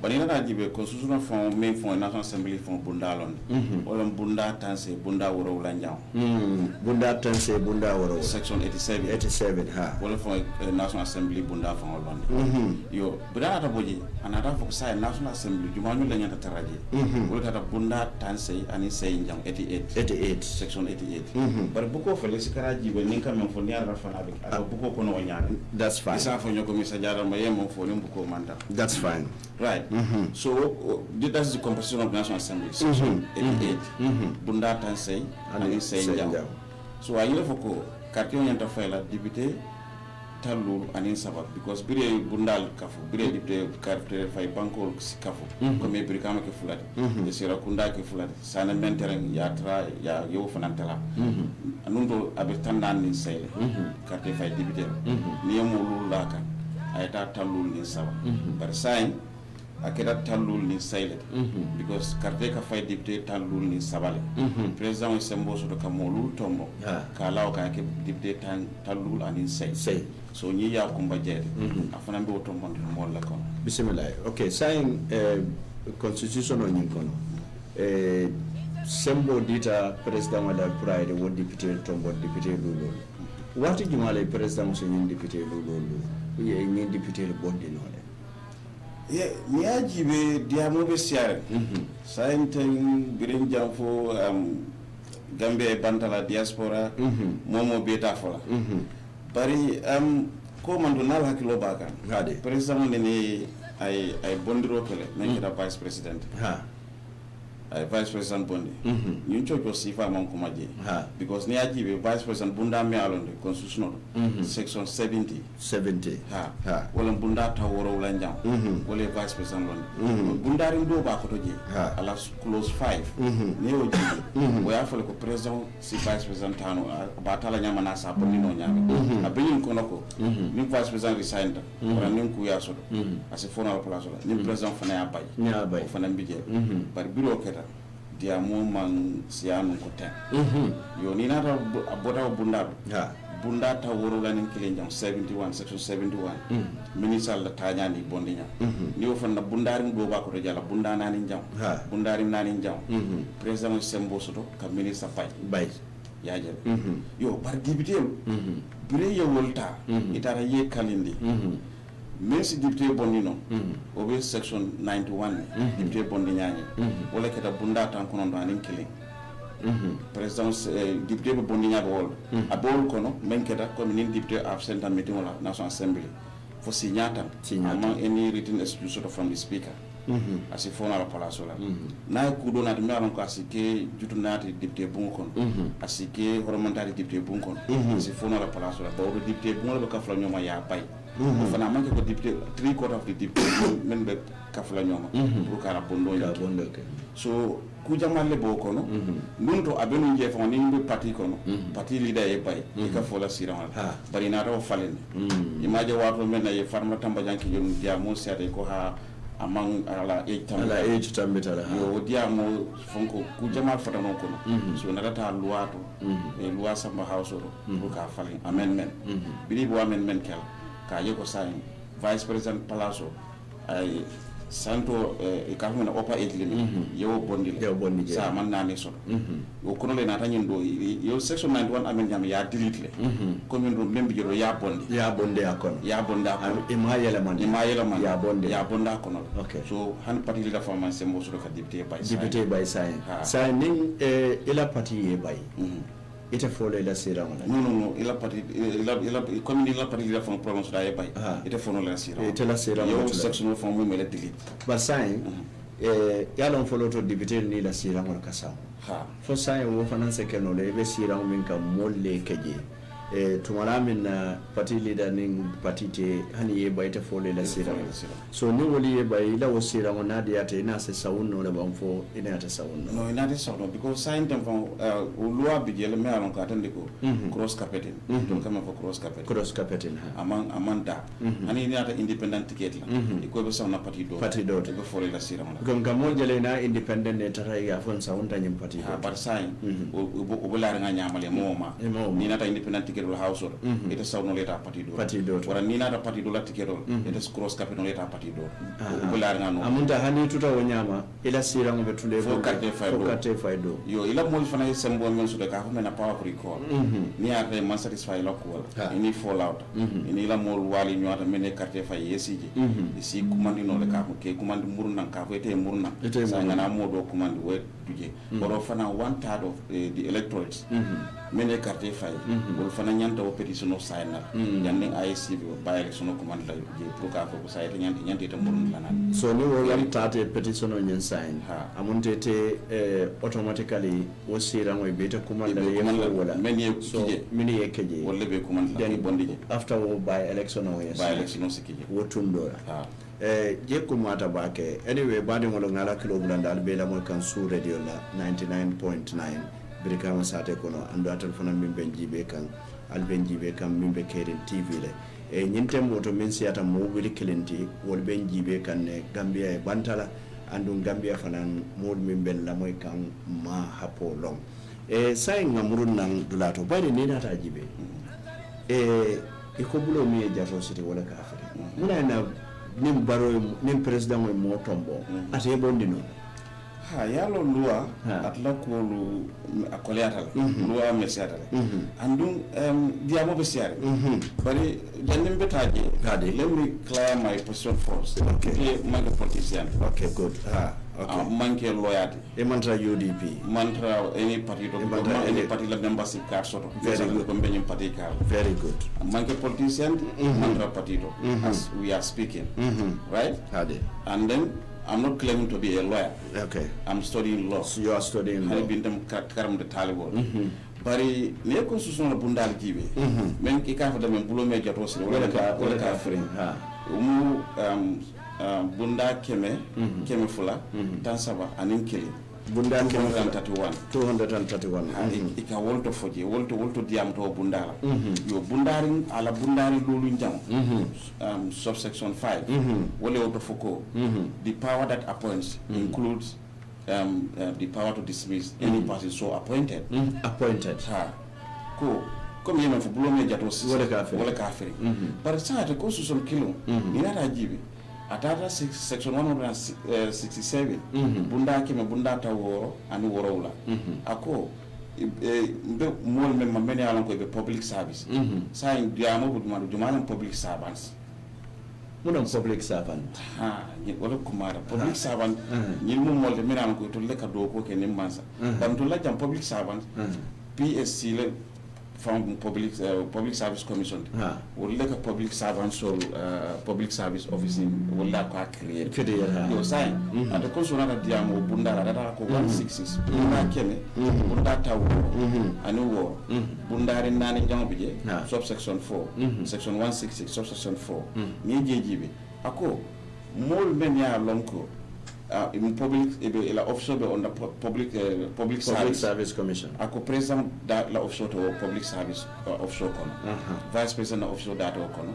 But in order to give a constitutional form, main for National Assembly from Bundalon, or Bunda Tanse, Bunda Woro Lanjao. Bunda Tanse, Bunda Woro. Section 87. 87, ha. Well, for National Assembly, Bunda from Holland. Yo, Bunda Boji, another for side National Assembly, Jumanu Lanyata Taraji. We'll have Bunda Tanse and it's saying 88. Section 88. But Buko for Lexicaraji, when Ninka Monfonia Rafanabic, Buko Kono. That's fine. That's fine. Right. So that's the composition of the National Assembly. Section 88. Bunda Tansei and Insei. So I love for Cartion Yantafela, Deputy Talul and Insabak, because Bire Bundal Kafu, Bire Deputy Carter Fai Banko Kafu, come Brikama Fulat, the Sirakunda Fulat, Sana Mentoring Yatra, Yo Fanantala, Anundo Abetandan in Sale, Carter Fai Deputy, Niamu Laka, I thought Talul in Saba, but sign. I cannot Talul in Sale because Carteca Fai Deputy Talul in Sabale. President Semboso to Kamolu Tombo, Kalao Kake Deputy Talul and in Say. So Nia Kumbajet, Afanambo Tombo Molacon. Bismillah. Okay, sign constitutional Ninkono. Sembo Dita President Wada Pride, what Deputy Tombo, Deputy Lulu. What did you want a President saying Deputy Lulu? We are Deputy Bondino. Yeah, Niaji be Diamobe Siar. Sainting Birin Jamfo, Gambia Bantala diaspora, Momo Beta Fola. Bari Commando Nala Kilobaka. President I Bondro Pele, make it a vice president. vice president bondi ñu chocho sifa mon ko maje because ni ajibe vice president bunda me alonde constitutional section 70 ha wala bunda taworo wala njam wala vice president londe bunda rin do ba ko to je ala close 5 ne o jibe waya fole ko president si vice president tano ba tala nyama na sa bondi no nyama abin ko nako ni vice president resigned wala ni ku ya so asi fona la place la ni president fana ya bay fana mbije bar biro keta dia mo man sianu ko ten yo ni nata aboda bunda ta woro la nin kile jam 71 section 71 minister la tanya ni bondinya ni o fana bundari do ba ko to jala bunda nani jam bundari nani jam president sembo soto ka minister bay ya jere yo par député bire ye wolta itara ye kalindi même si député bondino obe section 91 député bondi nyaani wala keta bunda tan kono do anin killing président député bondi nyaabo wol abol kono men keta comme ni député absent en meeting wala national assembly fo signata among any written excuse from the speaker asi fona la palace wala na ku do na de mi ko asike jutu naati député bon kono asike hormontari député bon kono asi fona la palace wala ba député bon la ka fla nyoma ya bay fana manke ko député 3/4 of the député men be kafla ñoma pour kala bondo so ku jamalle bo kono nunto abenu je fon ni be parti kono parti leader e bay e ka fola sira bari na taw falen imaje wato men ay farma tamba janki yon dia mo sete ko ha amang ala age tambitala yo dia mo fonko ku jamal fata non kono so na ta loi to e loi samba house pour ka falen amendment biri bo amendment kel ka yeko sain vice president palazzo ay santo e ka humna opa etlimi yewo bondi sa man nani so o kono le nata nyindo yo section 91 amen jam ya delete le commune ro membi joro ya bondi akon ima yela man ya bonda kono so han parti la fama sembo so ka député bay sa ning ila parti e bay ite folo ila sira wala no ila parti ila comme ila parti la fond prononce da bay ite folo la sira ite la sira yo section fond mo mele delete ba sai ya lon folo to député ni la sira wala kasa fo sai wo finance ke no le be sira min ka molle keje tumara min parti leader ning parti te hani ye bayta folo la sira so ni woli ye bay la wo sira wona dia te na se sawunno le ban fo ina ta sawunno no ina ta sawunno because sign them from loi bi jele me alon ka tande ko cross carpeting donc kama fo cross carpeting amanda ani ni ata independent ticket la ko be sawna parti do be folo la sira wona donc gamol jele na independent ne tata ya fon sawunta nyim parti do par sign o bolar nga nyamale moma ni nata independent ticket la house ita sawno leta parti do wala ni nata parti do la ticket do ita cross carpeting leta parti do o bolar nga no amunta hani tuta wonyama ila sira ngo betule fo carte faydo yo ila mo fana sembo men so de ka fo mena power recall ni ate man satisfy la ko ni fallout ni ila mo wali nyota mene carte fay yesiji isi kumandi no le ka ko ke kumandi murna ka fo ete murna sa ngana mo do kumandi we duje oro fana 1/3 of the electorates mene carte fay bol fana nyanta o petition of signer yande IC ba election ko man la je pour ka ko sa ete nyante te murna lana so ni wo yam tate petition on nyen sign amunte te automatically wo sira mo beta command la yema wala mini ye keje wala be command la bondi after wo by election o yes by election o sikije wo tundora je ko mata bake anyway badi ngolo ngala kilo bulanda be la mo kan su radio la 99.9 birikama sate kono ando atal fana min benjibe kan albenjibe kan min be kerin tv le e nyinte moto min siata mo wili kelenti wol benjibe kan ne gambia e bantala andun gambia fana mod min ben la moy kan ma hapo long e sai ngamurun nan dulato bari ni nata jibe e ko bulo mi jato siti wala ka afri muna na nim baro nim president mo tombo ate bondino yalo loi atla ko lu akoleatal loi mesiatal andum diamo be siare bari jannim betaje let me clear my position first okay my politician okay good okay manke loyalty e mantra UDP mantra any party to any party la membership card soto very good ko benyim party card very good manke politician mantra party to as we are speaking right and then I'm not claiming to be a lawyer. Okay. I'm studying law. So you are studying law. I've been them karam the Taliban. Bari ne constitution la bundal jibe. Men ki ka fa dem bulo me jato sire wala ka free. Bunda keme fula tan saba anin kili. Bunda 231 ika wolto foje wolto diam to bundala yo bundari ala bundari lulu njam subsection 5 wole auto foko the power that appoints includes the power to dismiss any person so appointed ko comme yema fo bulo me jato wala ka fere par ça te constitution kilo ina ta jibi atata section 167 bunda keme bunda ta woro ani worowla ako mbe mol men mamene alan ko be public service sa ndiamo buduma dumana public servants munam public servant wala kumara public servant ñil mum molde men alan ko to leka do ko ke nimmansa dam to la jam public servant PSC le from public service commission would like a public servant so public service office would like to create you sign and the consular diamo bundara data ko 166 bunda kene bunda tawo anu wo bundari nani jambije subsection 4 section 166 subsection 4 ni jejibe ako mol men ya lonko in public la officer on the public service commission ako president da la officer to public service officer kono vice president officer da to kono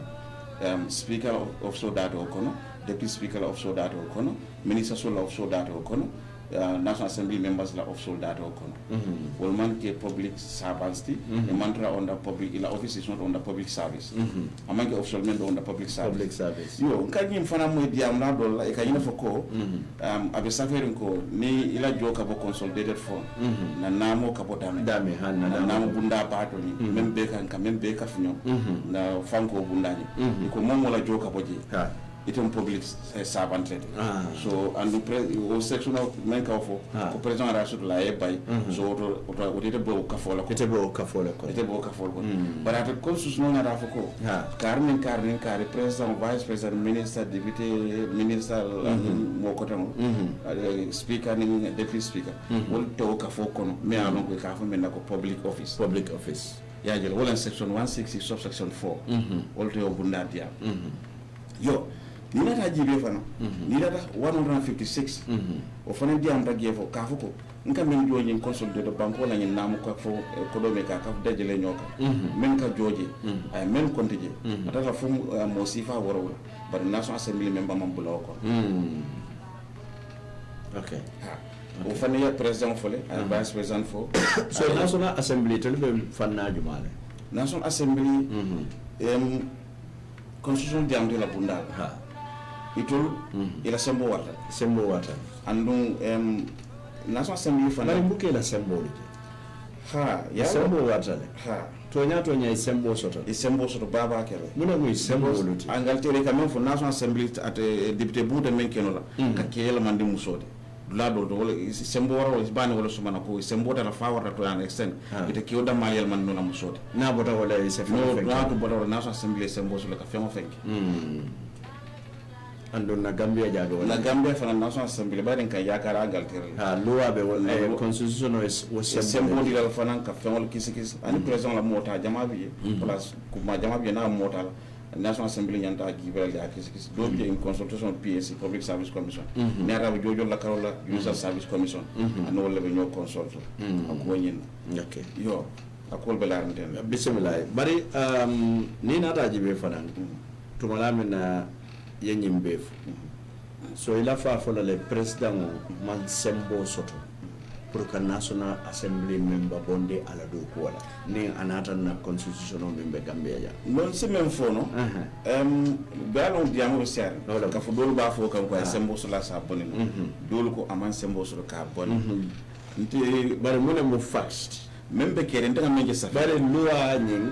speaker officer da to kono deputy speaker officer da to kono minister so la officer da to kono National Assembly members la officer da to kono will man ke public servants the mantra on the public ila office is not on the public service amanke official member on the public service yo kanyi mfana mo diam na do la e kayina foko abe saferin ko ni ila joka bo consolidated form na namo kapotame dame han na namo bunda bato ni membe kan membe ka funyo na fanko bunda ni ko momo la joka boje item public servant so and the section of men ka fo ko president rasul la e bay so to ite bo ka fo ko bara to constitution na rafa ko karnin president vice president minister deputy minister mo ko tan speaker ni deputy speaker wol to ka fo kono me alon ko ka fo men na ko public office ya jël wala section 160 subsection 4 wol to bunda dia yo ni nata jibe fana ni nata 156 o fana di am tagge fo ka foko nka men joji consolide de banko la nyin namu ko fo ko do me ka dajale nyoka men ka joji ay men kontije atata fo mo sifa woro bar National Assembly member mam bulo ko okay o fana ya president fole ay vice president fo so National Assembly to be fanna jumale National Assembly constitution di am de la bundal itul ila sembo wata andung National Assembly fana mbuke la sembo ya sembo wata tonya sembo soto baba kele muna mu sembo luti angaltere quand même for National Assembly at député bude men kenola ka kele mandi musode la do wala sembo wara bani wala sumana ko sembo ta fa wara to an extend ite ki oda mayel man no musode na bota wala se fa no do bota National Assembly sembo so la ka fema fenki andon na Gambia jabe wala na Gambia fana National Assembly ba den kan yakara galtere loi be wala constitution was sembo di la fana ka fema kisi ani president la mota jama bi plus kuma jama bi na mota National Assembly nyanta gibel ya kisi do bi in consultation PSC Public Service Commission ne ara jojo la karola User Service Commission ano wala be ñoo consult ko ñin okay yo akol belarante bismillah bari ni nata jibe fana tumala mena yenyim befu so ila fa fola le president man sembo soto pour que National Assembly member bonde ala do ko wala ni anata na constitutional member Gambia ya non se même fo no balon diamo ser ka fo dol ba fo kan ko sembo so la sa bonne dol ko aman sembo so ka bonne nti bare mo ne mo fast membe kere ndanga menje sa bare loi nyin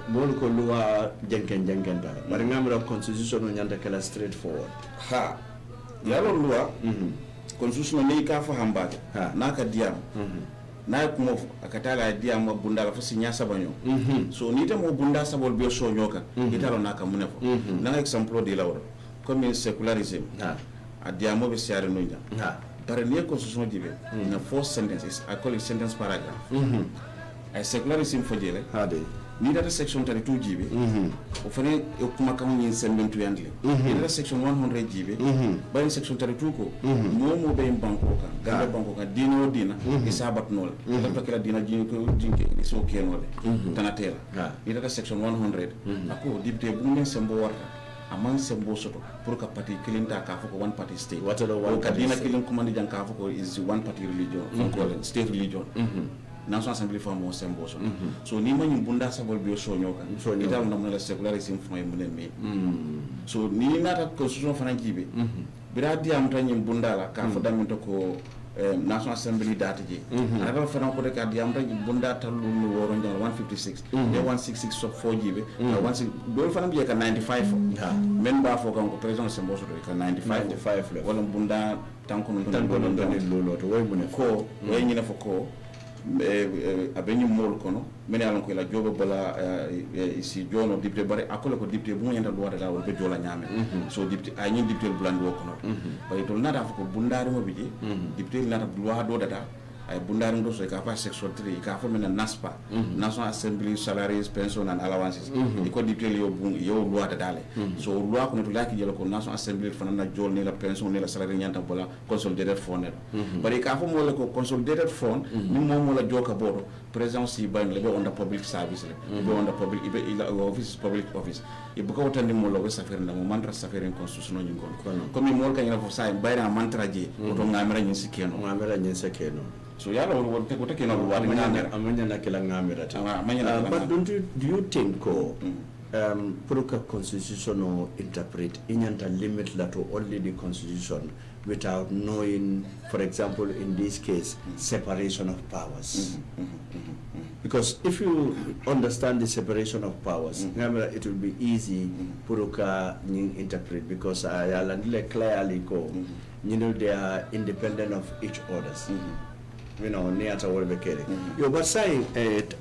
mol ko loi jenken ta bari ngamra constitution no nyanda kala straight forward yalo loi constitution ne ka fa hambata naka diam na ko mo akatala diam bunda fa sinya sabanyo so ni tamo bunda sabol be so nyoka italo naka munefo na exemple de lawro comme secularism a diamo be siare no nya bare ne constitution jibe na four sentences I call it sentence paragraph ay secularism fojele ni data section 32 jibe o fane e kuma kan yin sembentu yandle ni data section 100 jibe bari section 32 ko mo be banko kan ganda banko kan dino dina isabat nol data kala dina jinko jinke so kenole tanatela ni data section 100 ako dibte bu men sembo warta amman sembo soto pour ka party kilinta ka foko one party state o kadina kilin command jan ka foko is one party religion state religion National Assembly for more sembo so ni man bunda sabol bio so nyoka so ni dal namna la secularism fo munen me so ni nata constitution fana jibe bira diam tan nyim bunda la ka fo daminto ko National Assembly data ji ala fana ko de ka diam tan bunda talu woro ndal 156 de 166 so fo jibe 16 do fana biye ka 95 men ba fo kan ko president sembo so ka 95 wala bunda tan ko non lolo to way munen ko way nyina fo ko abenyu mol kono mene alon ko la jogo bala ici jono député bare akole ko député bu nyanta do wada wol be jola nyame so député ay nyi député blandi wo kono bay to nada ko bundari mo biji député nada loi do data ay bundari ndo so ka fa section 3 ka fa mena NASPA National Assembly Salaries Pension and Allowances iko député yo loi data le so loi ko to laki jelo ko National Assembly fana na jol ni la pension ni la salary nyanta bola consolidated fund bari ka fa mo le ko consolidated fund ni mo la joka bodo president si ban le be on the public service le be on the public ibe ila office public office e buka wotande mo lo safere na mo mantra safere constitution ni ngon comme mo ka ngala fo sai bayna mantra je to ngamira nyin sikeno so yalla won te ko te keno wa amanya na kila ngamira but do you think ko pour que constitution no interpret inyanta limit la to only the constitution without knowing, for example, in this case, separation of powers. Because if you understand the separation of powers, it will be easy to interpret, because clearly they are independent of each others. You know, near to what we carry. You but saying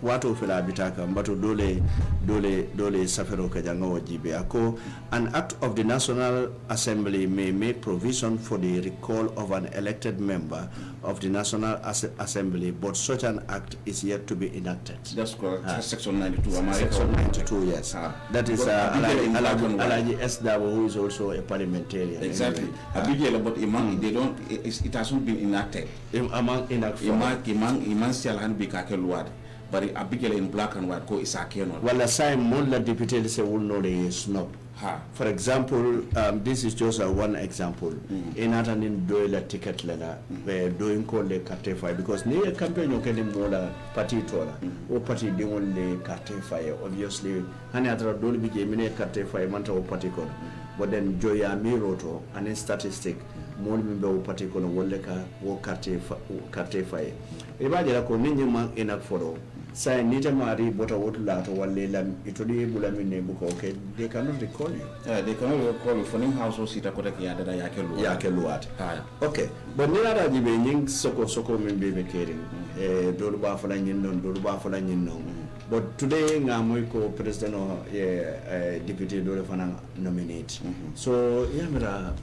what of la bitaka, but dole safero kajango jibe ako. An act of the National Assembly may make provision for the recall of an elected member of the National Assembly, but such an act is yet to be enacted. That's correct. Section 92. Section 92, yes. That is Alaji Esdabo, who is also a parliamentarian. Exactly. But they don't. It hasn't been enacted. Among enacted. Iman still hand be kakeluad, but Abigail in black and white go is a keno. Well, the same Mola deputy say will know the snob. For example, this is just one example. In attending doing a ticket letter, doing call the Katefa, because near campaign you can more party tola or party the only Katefa, obviously, and other don't be given a Katefa, mantra party call. But then Joya Miroto and a statistic. More member particular Woleka or Katefa. Imagine a communion in a photo. Say Nita Mari, but a wood lat or Lelam, Italy, Bulamine book, okay, they cannot recall you. They cannot recall you for house or Sita Kotaki that I Yakeluat. Okay, but Nira Dibing, Soko, maybe caring, Durba for Durba for But today, Namoiko President or Deputy Dorefana nominate. So, Yamera.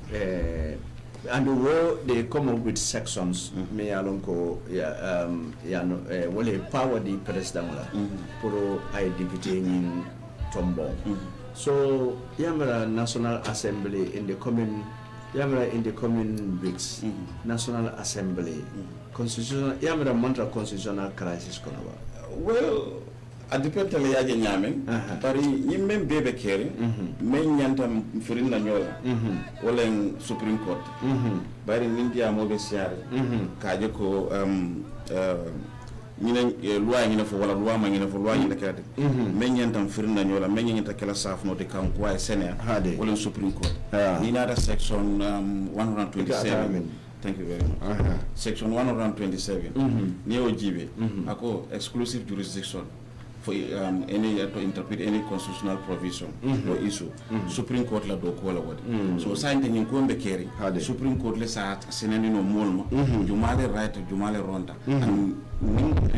And the way they come up with sections, me alonko wale power the president la puro I deputy in Tombo. So yamera National Assembly in the coming weeks, National Assembly constitutional yamera mantra constitutional crisis konawa. Well, a depend tele yaje nyame bari yimme bebe kere men nyanta firin na nyola wala Supreme Court bari nindia mo be siare kaje ko ñine loi ñine fo wala loi ma ñine fo loi ñine kade men nyanta firin na nyola men nyanta kala saf no de kan ko ay Sénégal wala Supreme Court ni na section 127. Thank you very much. Section 127 ni ojibe ako exclusive jurisdiction for any to interpret any constitutional provision or issue. Supreme Court la do ko la wadi. So sa inte ni ko mbe keri Supreme Court le sa senani no molma jumale right jumale ronda and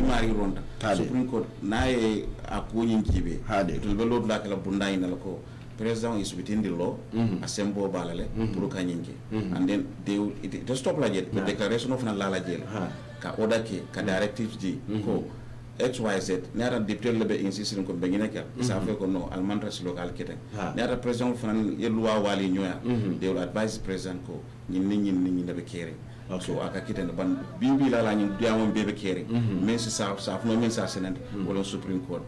mari ronda Supreme Court nae akunyi jibe to be lord la kala bunda ina la ko president is within the law assemble balale pour ka nyingi and then they will it stop la jël the declaration of na la jël ka order ke ka directives di ko XYZ nara député lebe insistir ko be ngene ka ça fait ko no almandras local kete nara president fanan ye loi wali nyoya they will advise president ko ñin lebe kéré so aka kitene ban bibi la ñin diamon bebe kéré mais ça no men ça senate wala supreme court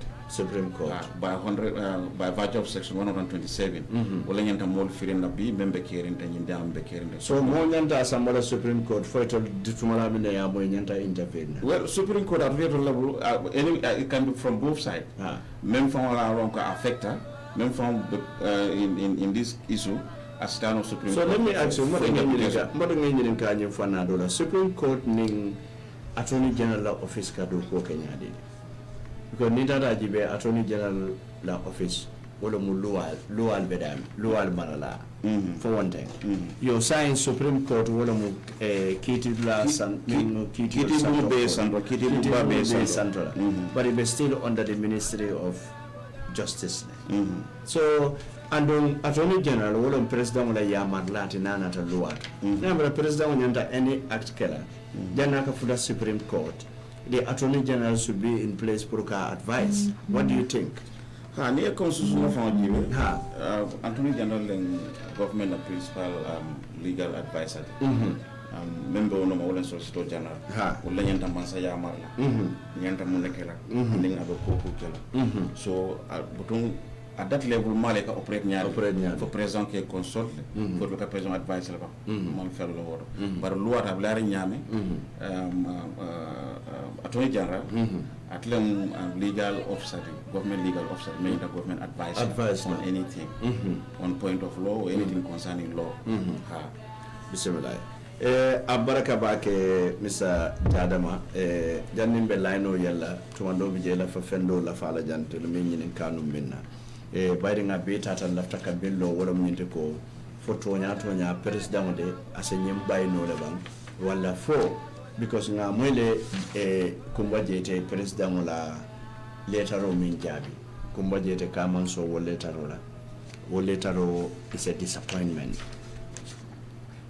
by virtue of section 127 wala ñanta mol firin na bi membe kéré tan ñin diamon be kéré so mo ñanta assemblée supreme court foi to ditumala mi ne ya moy ñanta intervene well supreme court at very level it can be from both sides même from la ron ko affecta même from in this issue Astano Supreme Court. So let me ask you, what do you think Supreme Court ning Attorney General Office ka do ko Kenya di? Because nita da jibe Attorney General la Office wala mu luwal bedam luwal marala for one thing. You sign Supreme Court wala mu kiti la san kiti be central. But it is still under the Ministry of Justice. So and Attorney General wala president wala yamar lati nana ta luwat namra president wanyanta any act killer jana ka fuda Supreme Court the Attorney General should be in place for ka advice. What do you think? Ni constitutional from jibe Attorney General and government and principal legal advisor member no wala solicitor general wala nyanta mansa yamar la nyanta munekela ndinga do ko kela so butun at that level maleka operate ñaar for président qui consult pour le président advice la ba mom fel lo woro bar loi ta blari ñame Attorney General atlem legal officer government legal officer may the government advice on anything on point of law or anything concerning law bismillah abaraka bake Mr. Jadama jannim be layno yalla tumando bi jela fa fendo la fala jantel min ñinen kanum minna bayri nga be tata lafta ka bello wala mu ñinte ko foto nya president de asenyem bayno le bang wala fo because nga moyle kumba jete president la letaro min jabi kumba jete kaman so wala letaro is a disappointment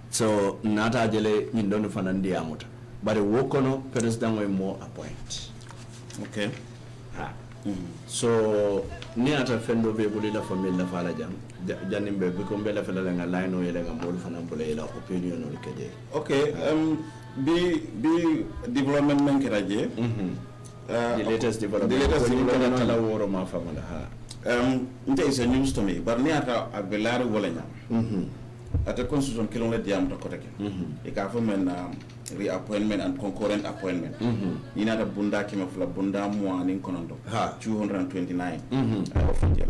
so nata jele ñin don fanandi amuta bare wokono president way mo appoint okay so ni ata fendo be buli la famille la fala jam janim be ko be la fela nga line yele nga mol fana bule la opinion ol keje okay bi development men keraje the latest development la woro ma famala nte is a news to me but ni ata abelare wala nyam ata constitution kilon le diam to kotake e ka fo men reappointment and concurrent appointment ina da bunda kima fula bunda mo nin konondo 229 official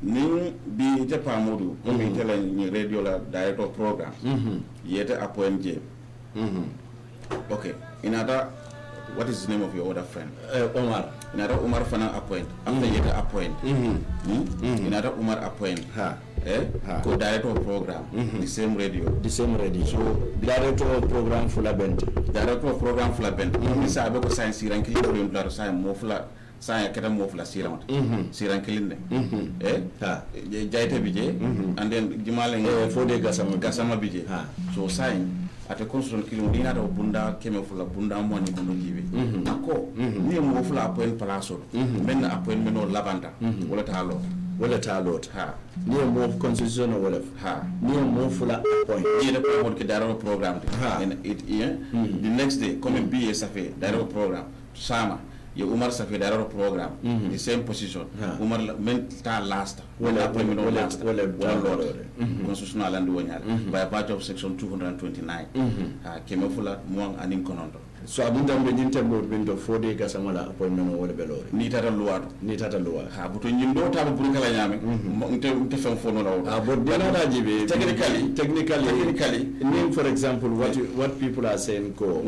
nin bi je pamodu ko mi tele ni radio la director program yete appoint je okay ina da what is the name of your other friend Omar ina da Omar fana appoint after yete appoint ina da Omar appoint ko director of program the same radio so director of program fula bent mi sa be ko science ranki ko do ndar sa mo fula sa keta mo fula siran kilinde jayte bije and then jimale fode gasama bije so sign ate constitution kilo dina do bunda keme fula bunda mo ni bondo jibe ako ni mo fula appoint place men appointment no labanta wala talot ni mo constitution wala ni mo fula appoint ni da ko mon ke daro program and it the next day come be a safe daro program sama ye Umar safe daro program the same position Umar men ta last wala appointment no last wala constitutional and wonyal by part of section 229 keme fula mo anin konondo so abunda mbe nyinte bo bindo fode ga samala appointment wala belore ni tata loi buto nyindo ta bu kala nyame nte fam fono la but dena da jibe technically name for example what people are saying ko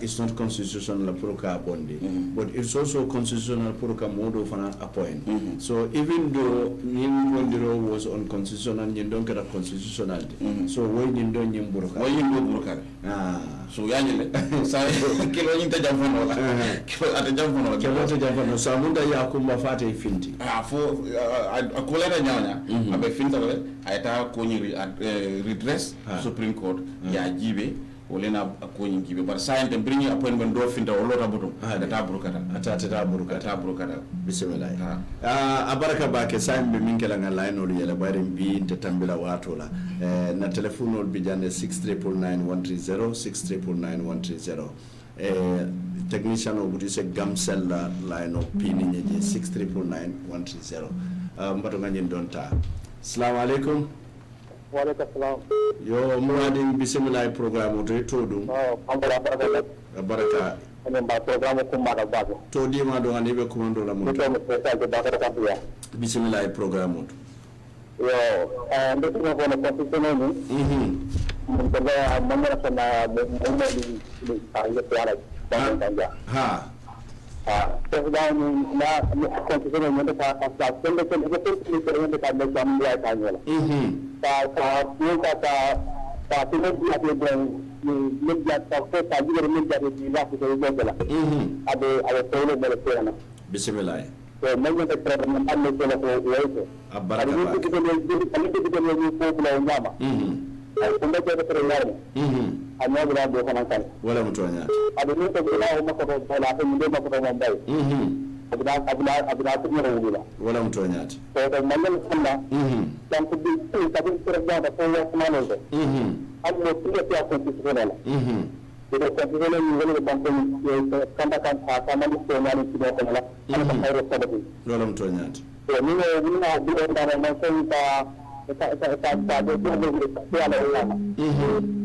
it's not constitutional pour ka bondi but it's also constitutional pour ka modo fana appoint so even though nim bondiro was unconstitutional nyin don kada constitutional so way nyin don nyim burka so yañile sa kilo ñinta jam fono la kilo ata jam fono la kelo to jafano sa munda yakumba fate finti fo akulera ñawña abe finta le ayta ko ñi redress supreme court ya jibe wolena ko ñi jibe bar sa ente brini appointment do finta o lota butum ta burukata ta burukata bismillah abaraka bake saybe min kala ngala no yele bare bi te tambila wato la na telephone ol bi jande 6399130 6399130 technician o buti se gamsel la line of pini nyeje 6399130 mbato ngani donta assalamu alaikum wa alaikum salam yo muadin bismillah program to todum baraka ene ba program ko mara bago to di ma do ande be komando la mo to mo spécial de bakara kampiya bismillah program to yo ndo ko ko na constitution ni mo ko ba mamara sana mo di ay ko ala ba ha to da ni na constitution ni ta ta ko ko ko ko ta da jam ya ta ni ta ni ta tino dia de ni dia ta ko ta di ni dia de la ko de la ade tolo mele pena bismillah so men de problem alle ko ko yoto abaraka ni ko de ni ko la ngama ay ko de ko problème anya bra do kana kan wala mutonya ade ni ko la ma ko ko la ko ni ma ko mo bay abda ko ni wala wala mutonya so da man sanna dan ko bi ta bi program da ko ya kuma no ak mo tiga ya constitution la ida constitution ni wala ban ko kanda kan ta man ko na ni tiga ko la ala ko ayro sabati wala mutonya so ni na bi da na man ko ta do ko ni ya la ya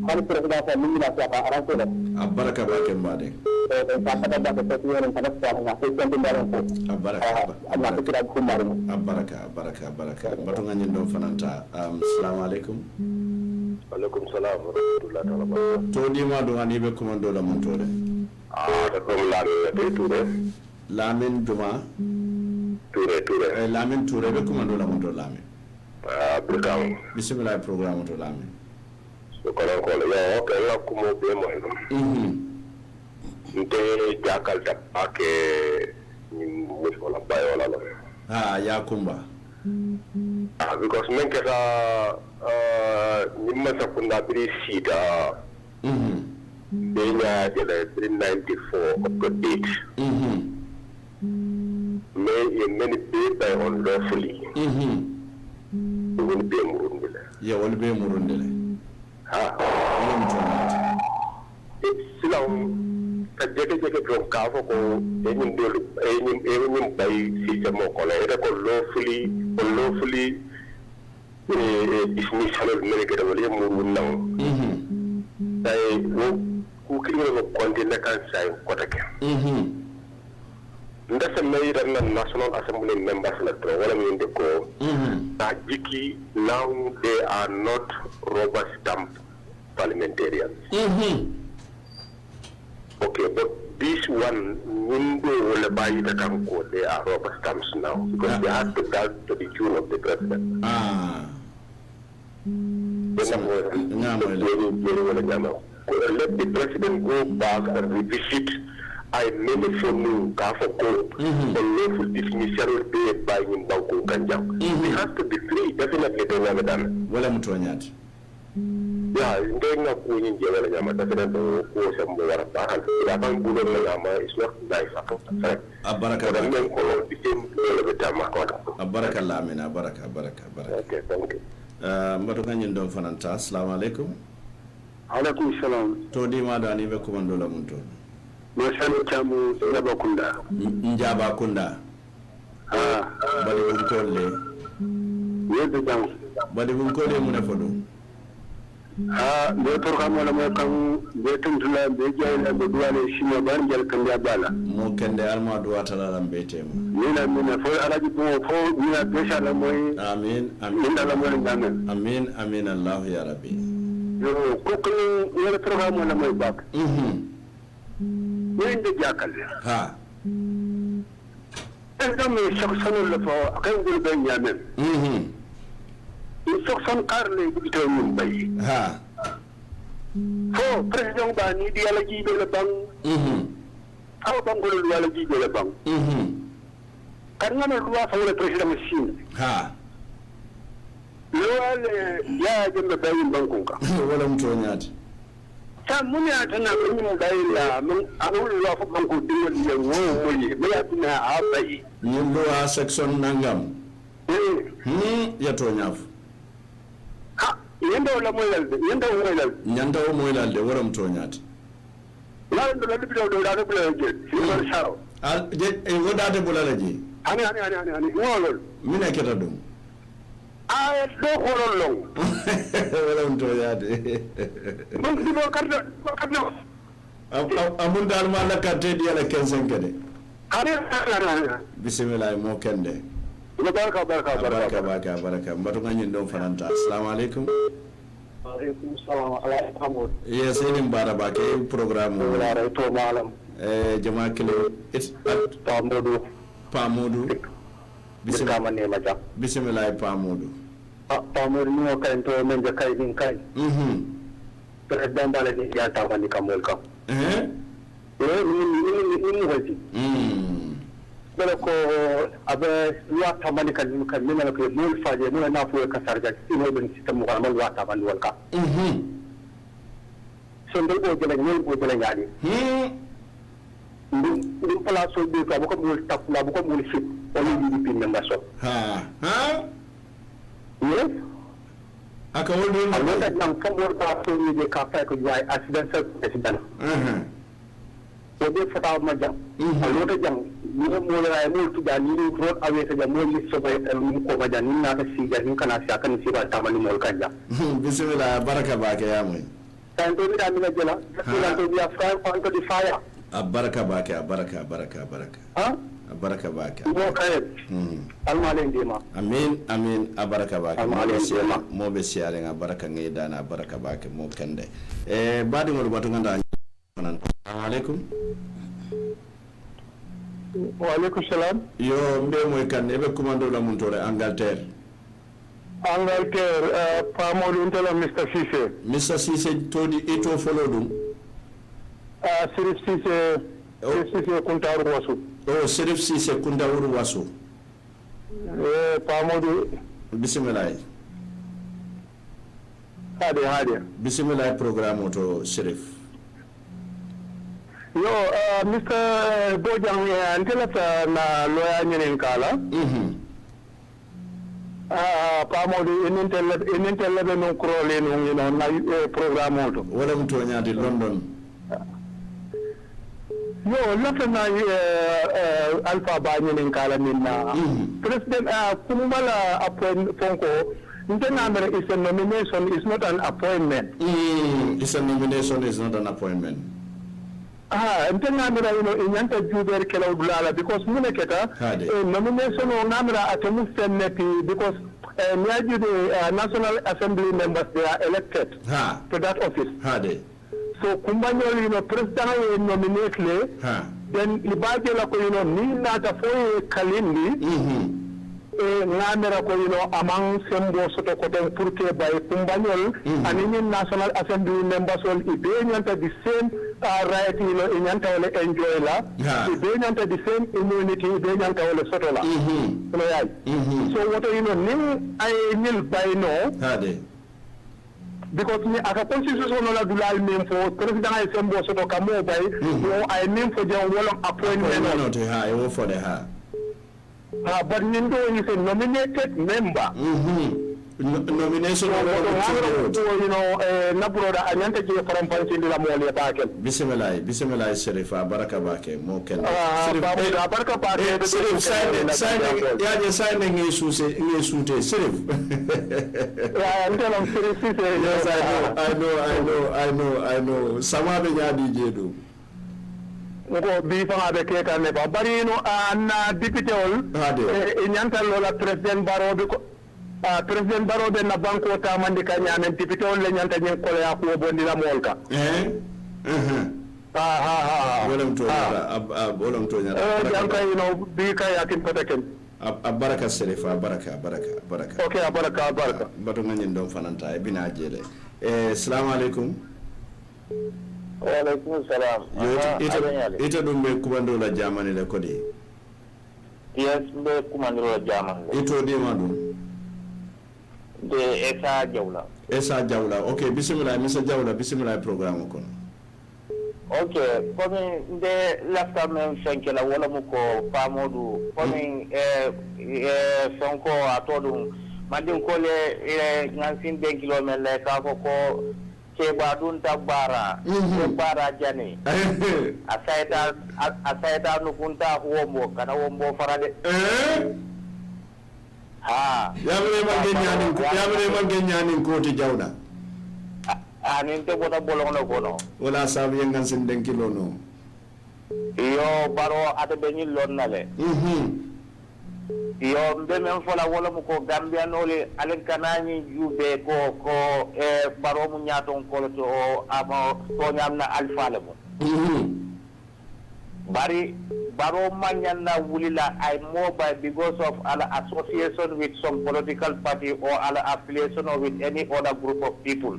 kan president ko ni na ta aranto la abaraka ba ke mbade abaraka batu ngani ndo fananta assalamu alaikum alaikum salam wa rahmatullahi wa barakatuh to di ma do ngani be komando la mon tole da ko lamin Touré lamin duma Touré lamin Touré be komando la mon to lamin program bismillah program to lamin so ko yo ko la ko mo be mo nte jakal ta ake ni musko la bayo la ya kumba because men kata ni ma sakunda bri sida benya de la 394 up to date many people on lawfully wol be murundele silam jeke from kafo ko enyim delu enyim bay system ko la ede ko lawfully dismissal of medical wala muru naw tay wo ku kilo ko kontinne kan say ko take ndasa may ran national assembly members la to wala mi ndeko jiki now they are not rubber stamp parliamentarians okay, but this one window will buy the Kanko, they are rubber stamps now because they have to go to the tune of the president. Let the president go back and revisit. I made for me Kafoko, the lawful dismissal will be by him Banko Kanjam. He has to be free, definitely. Yeah, in na ko yin je wala jama da kan ko san mo wara ba han da ban gulo na jama is not nice at all abaraka da men ko di tem ko le tama ko abaraka Allah amin abaraka okay thank you mbato kanyin don fananta assalamu alaikum alaikum salam to di ma da ni be ko mando la mun to ma shan tamu njaba kunda bali ko tolle yeddo jam bali ko kolle mun fodo be program wala mo kan be tuntula be jayla be duwale shimo ban jal kan ya bala mo kende alma duwata la lambe tema mina fo alaji bo fo mina besha la moy amin inda la moy ngamen amin Allah ya rabbi yo ko ko ni program wala moy bak ni inde jakal एकदम सक्सन लफो अकन गुल बन यामेन suction car ले बितो Mumbai fo président ba ni di yalla jibe la bang aw bangol lu yalla jibe la bang kan nga no loi fa wala président sin ha loi ya jembe bayin bankun ka wala mto nyaati ta mun ya tana mun bayin la mun anul loi fa banku dingal le wo moyi me ya tuna a bayi ni loi section nangam ya to nyaaf ha yenda wala moyal nyanda o moylal de wala mto nyaati la ndo la bido do da do bla je silver sharo al je e wodade bulala ji ani ngolol mina keta dum ay do holol long wala mto yaade mun di bo kardo amun dal ma la carte di ala 15 kede ani bismillah mo kende baraka mbatu ngani ndo fananta assalamu alaikum alaikum salam alaikum yes ini mbara ba ke programme wala to malam jama kilo it pamodu bismillah pamodu pamodu ni o kan to men je kay din kay president bale ni ya ta wani kamol kam ni wati bala ko abe ya ta mani kan ni na ko mul faje ni na fu ka sarja ino ben sistem ko amal wa ta ban wal ka so ndol ko jela ni ko jela ngani ni pala so bi ka ko mul tap na ko mul fit wala ni bi member so ha yes aka woldo ni Allah tan kam wor ba so ni ka fa ko jay accident president so be fata ma jam Allah ta jam ni mo la ay mo tu jani ni road away ta jam mo ni so bay ko ma jani na ta si jani kana si akan si ba ta mani mo kan ja bismillah baraka ba ke ya moy tan to mi da mi la jela tan to bi afran on to di fire baraka ba ke baraka ha baraka ba ke mo kay almalen dima amin baraka ba ke almalen dima mo be siare nga baraka ngi dana baraka ba ke mo kende badi ngol batu nganda assalamu alaikum wa alaikum salam yo mbe moy kan ebe commando la muntore Angleterre pamodu ntela Mr. Cisse todi eto follow dum Sirif Cisse kuntaru wasu Sirif Cisse kuntaru wasu pamodu bismillah hade bismillah programme to Sirif yo Mr. Bojang ntela na loya nyen kala pamodu enintelle be non krole no ngino na programme to wala mto nyaadi London yo lafena alpha ba nyen kala minna president kumala appoint fonko ntenamere is a nomination is not an appointment is a nomination is not an appointment ntenamere inyanta juber kelaw dulala because muneketa nomination o ngamra atemu seneti because the National Assembly members, they are elected to that office. So Kumbanyol, president will nominate le, then Ibaje la ko ni na ta fo kalindi ngamera ko among sembo soto ko ten pour que by Kumbanyol and National Assembly members will be the same right inyanta wala enjoy la be nyanta the same immunity be nyanta wala soto la so what nim ay nil by no because ni aka constitution la dulal mem fo president ay sembo soto kamo bay no ay mem fo jam wala appointment no to ha I for the but nindo is a nominated member nomination na broda anyanta je faram pancindi la mole takel bismillah sherifa baraka bake mo ken baraka bake ya je sai ne ngi sute sheriff ya ntelam sheriff yes I know sama be nyadi jedu ngo bi fa be ke kan ne ba bari no na député ol nyanta lola president Barrow ko president Barrow be na banko ta mandi ka nyamen député on le nyanta nyen ko ya ko bondi la molka wolam to nyara janka bi ka ya tin pataken baraka serifa baraka okay baraka batu ngani ndom fananta e bina jele assalamu alaikum Walaikum salam. Ita ɗum ɓe kumandola jamani le kodi. Yes, ɓe kumandola jamani le. Ito ɗima ɗum. De Esa Jawla. Esa Jawla. Ok, bismillah, Mr. Jawla, bismillah programme kono. Ok, komin nde lafta men fenkela wala mu ko famodu komin sonko a to ɗum mandin kole gansin den kilomen le ka ko keba ɗum tabbara bara jani a sayta nukunta wombo kana wombo farade ha yamre man ñanin koti Jawla anin te bota bolongo kono wala sabu yengan sin den kilo no yo baro ata be ni lonnale yo mbe men fola wala mu ko Gambia nole alen kanani jube ko baro mu nyaton ko to amo to nyamna alfa le mo bari baro manyanna wulila ay mobile because of ala association with some political party or ala affiliation with any other group of people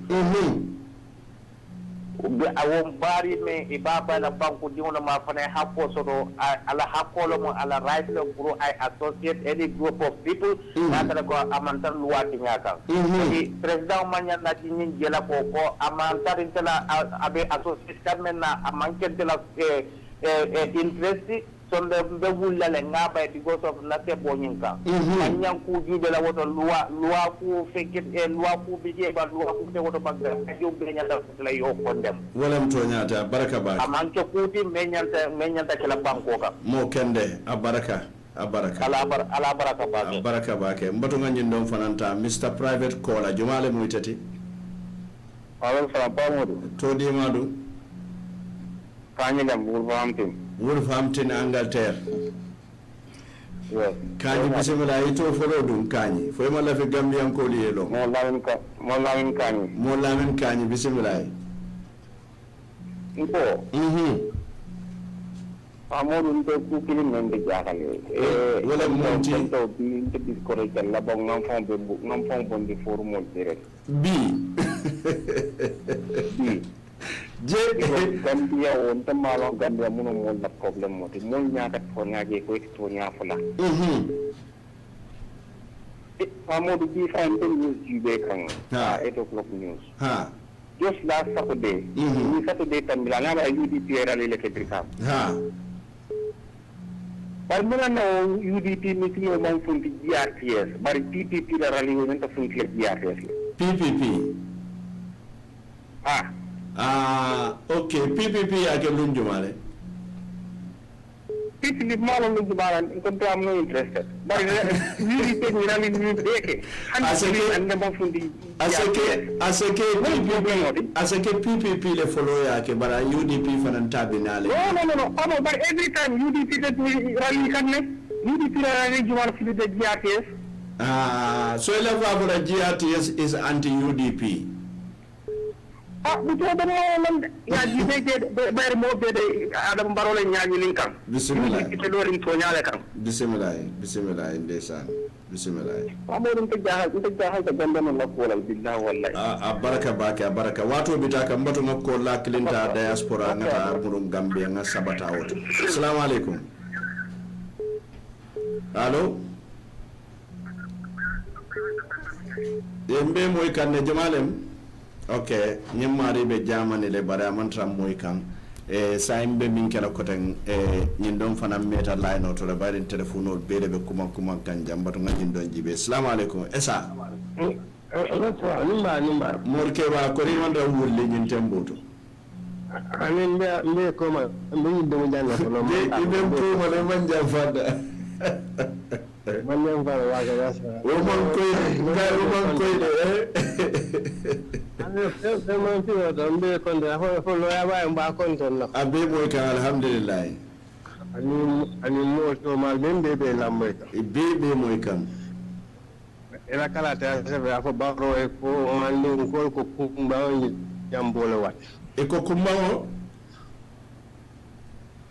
awon bari me ibaba la banku diwona ma fane hakko soto ala hakkolo mo ala right le group I associate any group of people natara ko amantar luwati nyaka president manyanna tin jela ko amantar intela abe associate kamena amankentela interest sonde be wullale ngaba because of latte bonyinka anyan ku jube la woto loi ku fekit loi ku bije ba loi ku te woto bagga jom be nyata la yo kondem wala mto nyata baraka ba amanke kuti menyanta kala banko ka mo kende abaraka ala baraka ba baraka ba ke mbato ngani ndon fananta Mr. Private Caller jumale mo itati awon fa pamodu to di madu Kanyam Wolverhampton Angleterre. Yes. Kanyi bismillah ito folo dum kanyi. Foy ma la fi Gambian ko liye lo. Mo lamin kanyi bismillah. Ipo. Amodu nte ku kili men de jaxale. Wala monti to bi nte bis ko rek la bok ngam fon bon di forum mo direct. Bi. Je Gambia on ta malo Gambia muno mo na problem mo ti mo nyaaka to nyaage ko to nyaafula Amodu bi fa en news jube kan 8 o'clock news just last Saturday ni Saturday tambila na ba UDP rally le ketrika par mena no UDP meeting o man funti GRTS bari PPP rally o nta funti GRTS PPP okay, PPP ake lunjumale. PPP malo lunjumale, inkonto am no interested. But really take me rally ni deke. Asake PPP le follow yake bara UDP fananta binale. No. But every time UDP let me rally kanne, UDP rally jumal fi de GRTS. So ele favor GRTS is anti-UDP. Butuh dengan ngaji bayar mau beda ada pembaruan ngaji lingkang. Bismillah. Kita luarin tuanya lekang. Bismillah indesan. Bismillah. Kamu untuk jahat terganda melakukan billah wallahi. Baraka bake baraka. Watu bitaka mbatu ngakola kilinta diaspora ngata burung Gambia ngasabata out. Assalamualaikum. Halo. Yembe moy kanne jamalem. Okay, nyamari be jamani le bara mantra moy kan saimbe min kala koten nyin don fana meta line auto le bari telephone be be kuma kan jambatu ngin don jibe. Assalamu alaikum. Esa nimba morke wa ko ri wanda wulle nyin temboto amin be ko ma be do janna ko no be ko ma le manja fada man ñam fa wa ga yasa o man koy de man fi do be kon da fo lo ya ba mba kon ton la abe boy kan alhamdulillah ani mo to mal be lambe be moy kan ela kala ta se be afo baro e ko man le ko kumba yambolo wat e ko kumba o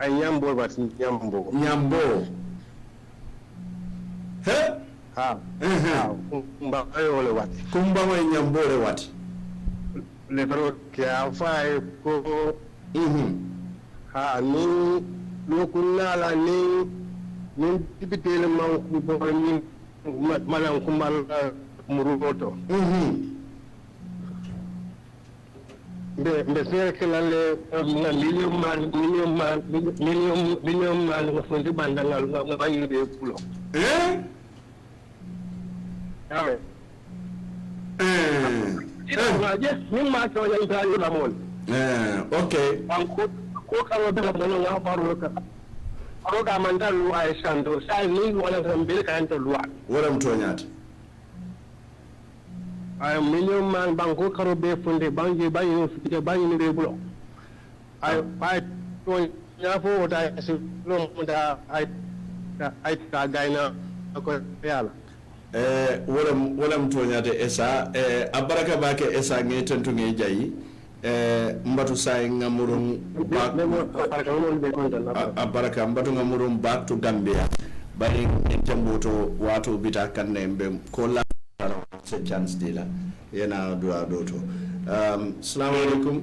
ay yambo wat nyambo kumba ay ole wat kumba moy nyambo le wat le faro ke a fa ko ha ni lokunna la ni dibitele man ku bo ni manan kumbal murugoto mbe sere kelale na million man nga fondi bandangal nga bayide pulo amen ni ma to ya ita ni lamol okay an ko kawo da bono nga faru ka aro ga mandal lu ay sando sai ni wala rambe ka anta luwa wala mtonyata ay million man banko karo be funde bangi bayi fitike bayi ni be bulo ay to ya fo da si no da ay ta gaina ko yala wala mtonyata esa abaraka bake esa ngetentu ngejayi mbatu sai ngamurun abaraka mbatu ngamurun back to Gambia bari njamboto wato bita kanne mbe ko la se chance dila yana dua doto assalamu alaikum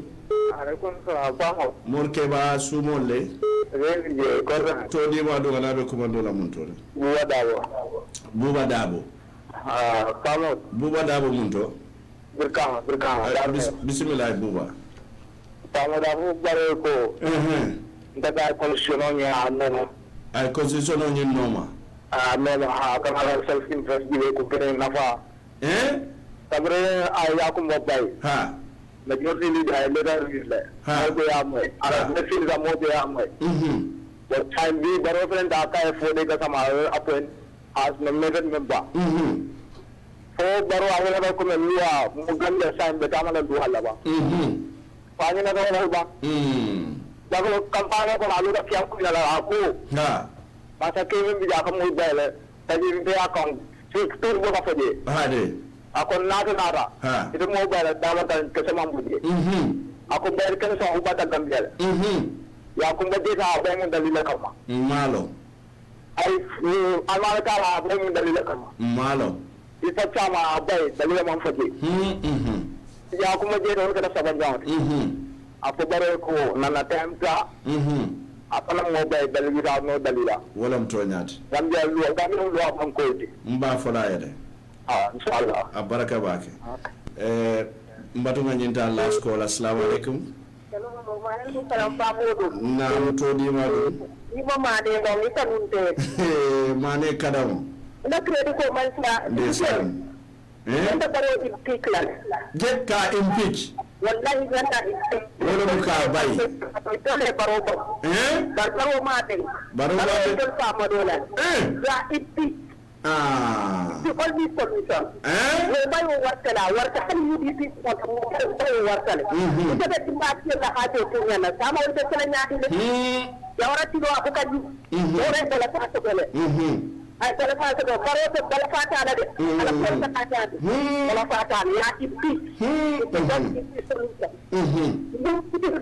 salam morke ba sumolle je ko to di ma do ngana be komando la mun to buba dabo kamo buba dabo mun to berkah bismillah buba kamo dabo bare ko ndaga constitution nya ay constitution on yin noma melo ha kama self interest diwe ko kene nafa tabre ay yakum bay ha majority leader leader isle ha ko yamoy ara message da mo de yamoy what time we baro friend aka fo de ka sama appoint as nominated member fo baro awala ko men liya mo gande sign be tamala du halaba pani na do ba dago kampanya ko alu da fiam ko la ko ha masa ke min bija ko mo bele tadi be akon tur bo ka fode ha de akon nada itu mo bele dawatan ke sama budi ako bele kan so ubata gambel ya ko mbede ka be mo dalila kama malo ay almala kala be mo dalila kama malo isa chama bay dalila man fode ya ko mo je don ka saban jaw ako bare ko nana temta apana mo bay dalila no dalila wala mtonyata gambia lu am ko ti mba fola yede inshallah abaraka bake mbatu nganyinta last call assalamu alaikum na to di ma do ni mama de do ni tanunte mane kadam na credit ko man sa desan nda baro impeach la get ka impeach wallahi ganda impeach wala mu ka bay to le baro ko baro ma de baro ma de ko fa ma do la ya impeach the only solution we bayo wartala warta kan UDP ko bayo wartala ko be dimba ci la hajo ko nyana sama wonde kala nyaati le ya warati do ko kadi ore ko la ta ko le ay ko la fa ko baro to bala fata la de ala ko ta ta de bala fata ya impeach the only solution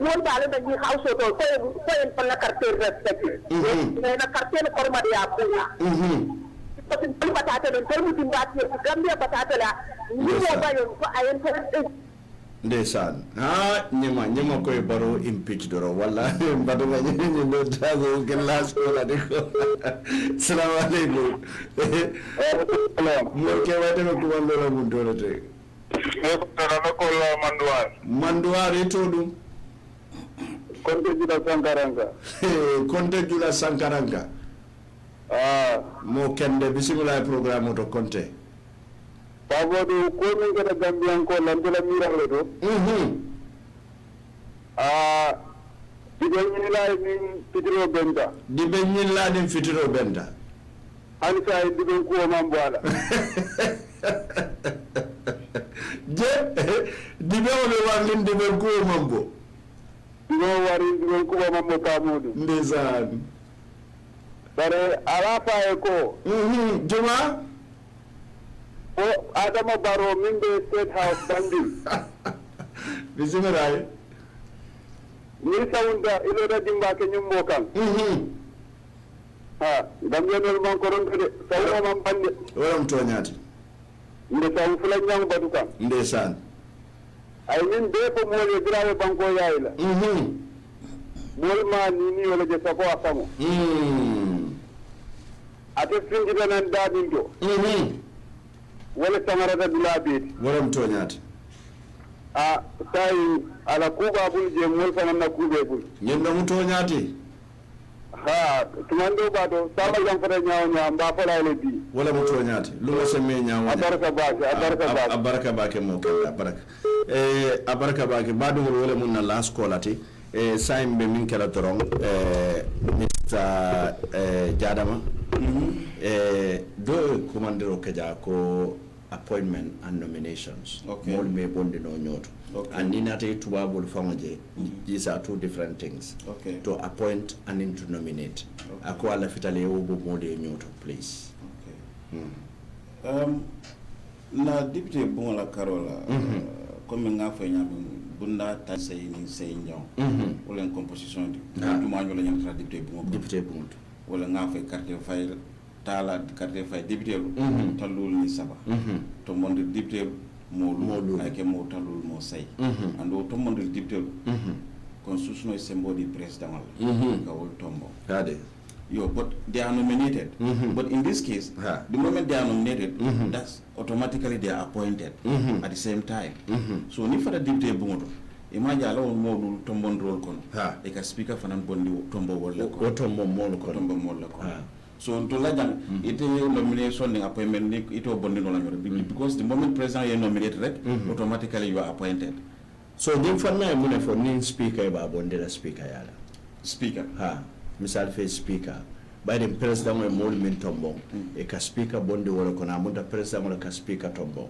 non dale da ni hauso to ko en pala carte respect na carte ko ma ya ko parce que batata don termu dimbati gambia batata la ni mo bayon ko ayen ko ndeysaan ñema koy baro impeach doro walla mbadu nga ñi do tago gen las ko la de ko assalamu alaykum mo ke wate ko wando la mun dole te ko la manduar to dum konte jula sankaranga mo kende bismillah programme to konte Babodu ko min gada Gambian ko landula mirale do dibe ñilla min fitiro benda hani sa dibe ko mambo ala je dibe wala warlin dibe ko mambo no wari dibe ko mambo tamudu ndezan bare arafa e ko juma o Adama Barrow min be State House Banjul bismillah ni sawunda ilo da dimba ke nyumbo kan Gambian man ko ron de sawo man bande waram toñati nde sawu fula nyang badukan ndesan ay min be ko mole grawe banko yayla mol ma ni wala je sako asamo ate finjita nan dadin do wala samarata dulabe wala mtonyati a tay ala kuba bul je mol fanan na kube bul nyendo mtonyati ha tumando bado sama jam fata nyaaw mba fala le bi wala mtonyati lumo semme nyaaw abaraka bake mo kala baraka abaraka bake badu wala mun na last callati saimbe min kala toron Mr Jadama do commandero kaja ko appointment and nominations mol me bonde no nyoto and ninate tubabul famaje these are two different things to appoint and to nominate ako ala fitale wobo mode nyoto please na député bon la Carola comme nga fa nyami bunda ta sey ni sey nyaw wala en composition du ma ñu la ñam tra député bon wala nga fa carte fay tala carte fay député talul ni saba to monde député mo ay ke mo talul mo sey ando to monde député constitution symbole du président ka wol tombo but they are nominated but in this case the moment they are nominated that's automatically they are appointed at the same time so ni fata député bongo imaji ala on modul tombon role kono e ka speaker fanan bondi tombo wala ko tombo mol ko so to la jang ite nomination ni appointment ni ito bondi no la because the moment president is nominated right automatically you are appointed so dim fanna mune for nin speaker ba bondi la speaker yala speaker misal fe speaker by the president mo mol min tombo e ka speaker bondi wala ko na munda president wala ka speaker tombo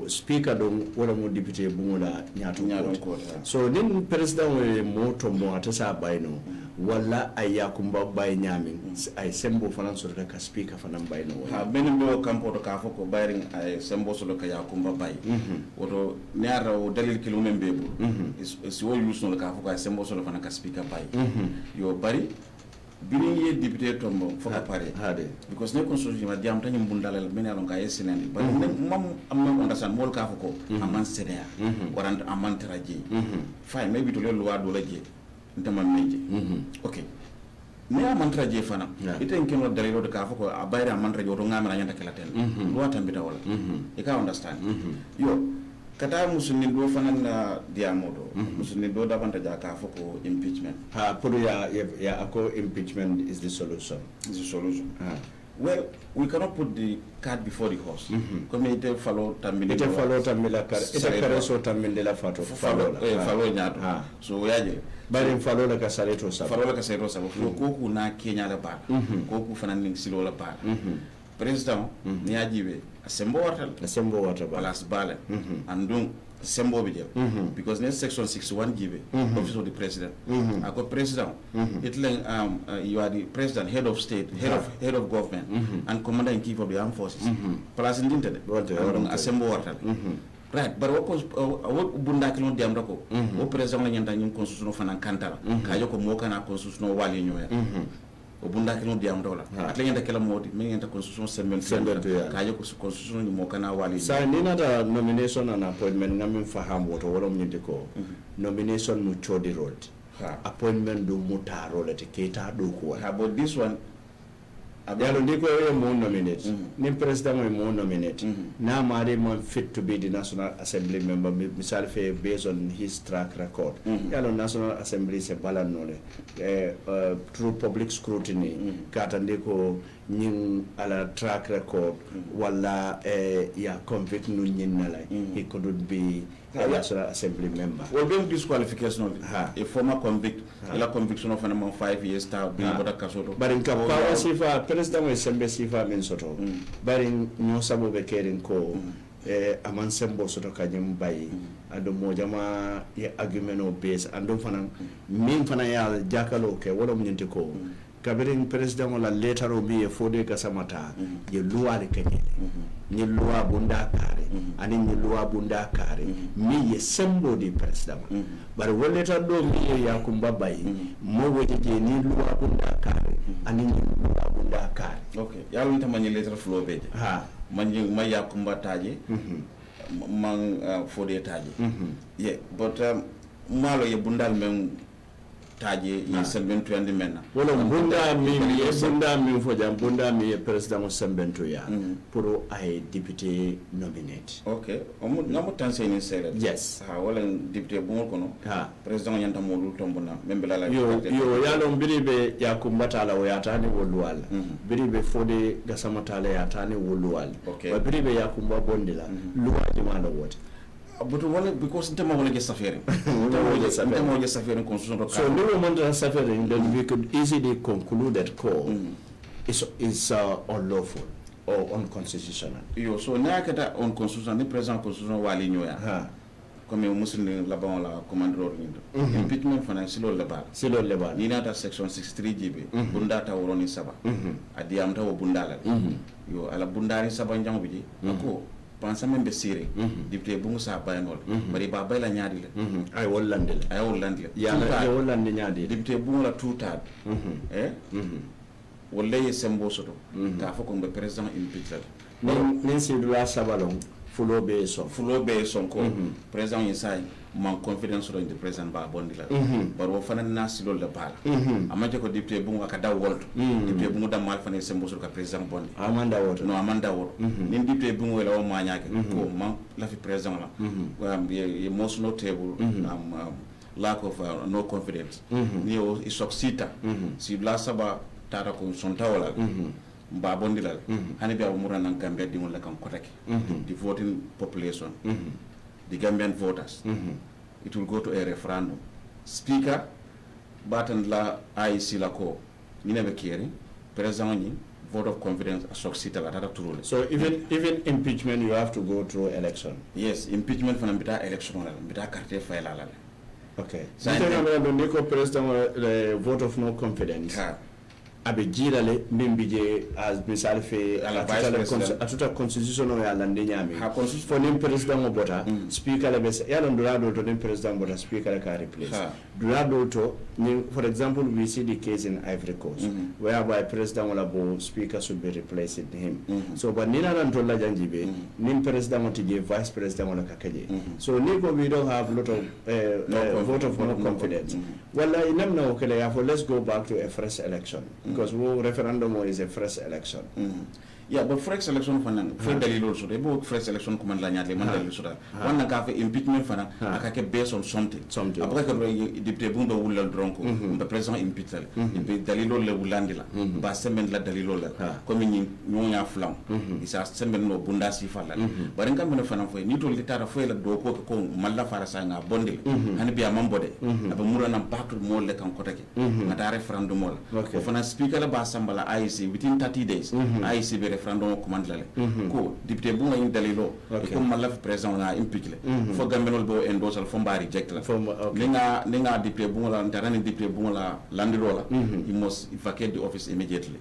speaker don wala mo député bungola nyaato ko so nin president mo tombo atasa bayno wala ayakumba bay nyami ay sembo fanan so ka speaker fanan bayno ha benin do kampo to ka foko bayring ay sembo so ka yakumba bay woto nyara o dalil kilomem bebu is wo use no ka foko ay sembo so fanan ka speaker bay yo bari bini ye député tombo foka pare because ne constitution ma diam tan mbundalal men alon ka yesinani but mam am understand mol ka foko aman sedea warant aman traje fine maybe to le loi do la je ndama meje okay ne aman traje fana iten keno dalilo de ka foko a bayra aman traje to ngamara nyanta kala ten loi tambita wala e ka understand yo kata musulmin do fanan na diamodo musulmin do dabanta jaka foko impeachment pour ya ako impeachment is the solution well we cannot put the cart before the horse comme ite falo tambile kar ite kare so tambile la fato falo nyato so yaje bari falo la ka sareto sa ko ku na Kenya la ba ko ku fanan ning silo la ba president ni ajibe sembo wata balas bale andung sembo bi because next section 61 give office of the president ako president itlen you are the president, head of state, head of government and commander in chief of the armed forces plus intended sembo wata right but what bunda kilon diam rako o president la nyanda nyim constitution fanan kantara kajo ko mo kana constitution wali nyoya o bunda kino diam dola atle nyanda kala modi men nyanda constitution sembel kaje ko constitution ni mo kana wali sa ni nata nomination and appointment ngamin faham woto wala nyinde ko nomination mu chodi road appointment do mutaro la te keta do ko but this one yalo ndiko e mo nominate ni president mo nominate na mari mo fit to be the National Assembly member misal fe based on his track record yalo National Assembly se balanole through public scrutiny kata ndiko nyin ala track record wala ya convict no nyin nala he couldn't be a National Assembly member. Well, being disqualification of a former convict, a conviction of an 5 years time, but in Kapawa Sifa, President was Sembe Sifa Minsoto, but in New Sabo Bekerin Co, a man Sembo Soto Kajim Bay, and the Mojama argument of base, and don't find mean Fanayal Jacaloke, what of Nintiko. Kabirin president wala later obi e fode kasamata ye luwa de kenye ni luwa bunda kare ani ni luwa bunda kare mi ye sembo di president but when later do mi ya kumba bai mo woje je ni luwa bunda kare ani ni luwa bunda kare okay ya wita manye later flow beje manye maya kumba taje man for the taji yeah but malo ye bundal men taji ye sembentu andi menna wala bunda mi fo jam bunda mi president mo sembentu ya pour ay député nominate okay ngamu tanse ni sere yes ha wala député bu kono ha president nyanta mo lu tombona membela la yo yalo biribe yakumbata la wayata ni wolwal biribe fode gasamata la yata ni wolwal ba biribe yakumba bondila luwaji ma la wote but wala because ntema wala ge safari ntema wala ge safari constitution so no moment safari then we could easily conclude that call is unlawful or unconstitutional yo so na kata unconstitutional ni president constitution wali nyoya ha comme muslim la ban la commandeur ni impeachment financial le ba ni nata section 63 GB bunda ta woroni saba adi am ta wo bundala yo ala bundari saba njango biji ko pansa men be sire député bu musa bayanol bari ba bayla nyaadi le ay wollande ya wollande nyaadi député bu la tuutad wolle sembo soto ka fa ko be président impeachment nin sidula sabalon fulobe son ko président insay man confidence in the president ba bondila bar wo fana nasilo le bala amanje ko député bu ka daw wolto député bu dam mal fana sembo soto ka président bondi amanda woto nin député bu wala o mañake ko man la fi président la ye most notable lack of no confidence ni o isoxita si bla saba tata ko son tawala mba bondilal hani be amura nan Gambia di wala kan kotake the voting population the Gambian voters it will go to a referendum speaker batan la IEC la ko ni be kere president ni vote of confidence succeed la tata turule so even impeachment you have to go through election yes impeachment fana bita election la bita carte fayla la okay so no ko president vote of no confidence abe jirale mimbije as misal fe atuta constitution o ya lande nyami for nim president o bota speaker le bes yalo durado to nim president bota speaker ka replace durado to for example we see the case in Ivory Coast whereby president wala bo speaker should be replacing him so but nina ran to la janjibe nim president o tije vice president wala kakaje so niko we don't have lot of vote of no confidence wala inamna okele ya for let's go back to a fresh election because referendum is a fresh election yeah but fresh election fana for dalilo so debo fresh election kuma la nyaade man dalilo so wana ka fa impeachment fana akake based on something après que député bundo wulal dronko be president impeachment be dalilo le wulandila ba semaine la dalilo la comme ni nyonya flam isa semaine no bunda si fala bari ngam no fana fo ni to litara fo la do ko malla fara sa nga bondil hani biya mambode aba murana partout mo le kan kotake ngata referendum la ko fana speaker la ba sambala IEC within 30 days IEC be referendum command la ko député bu ngay dalilo ko malla président na impeach le fo gambenol bo endosal fo mba reject la ninga député bu la ntarani député bu la landilo la he must vacate the office immediately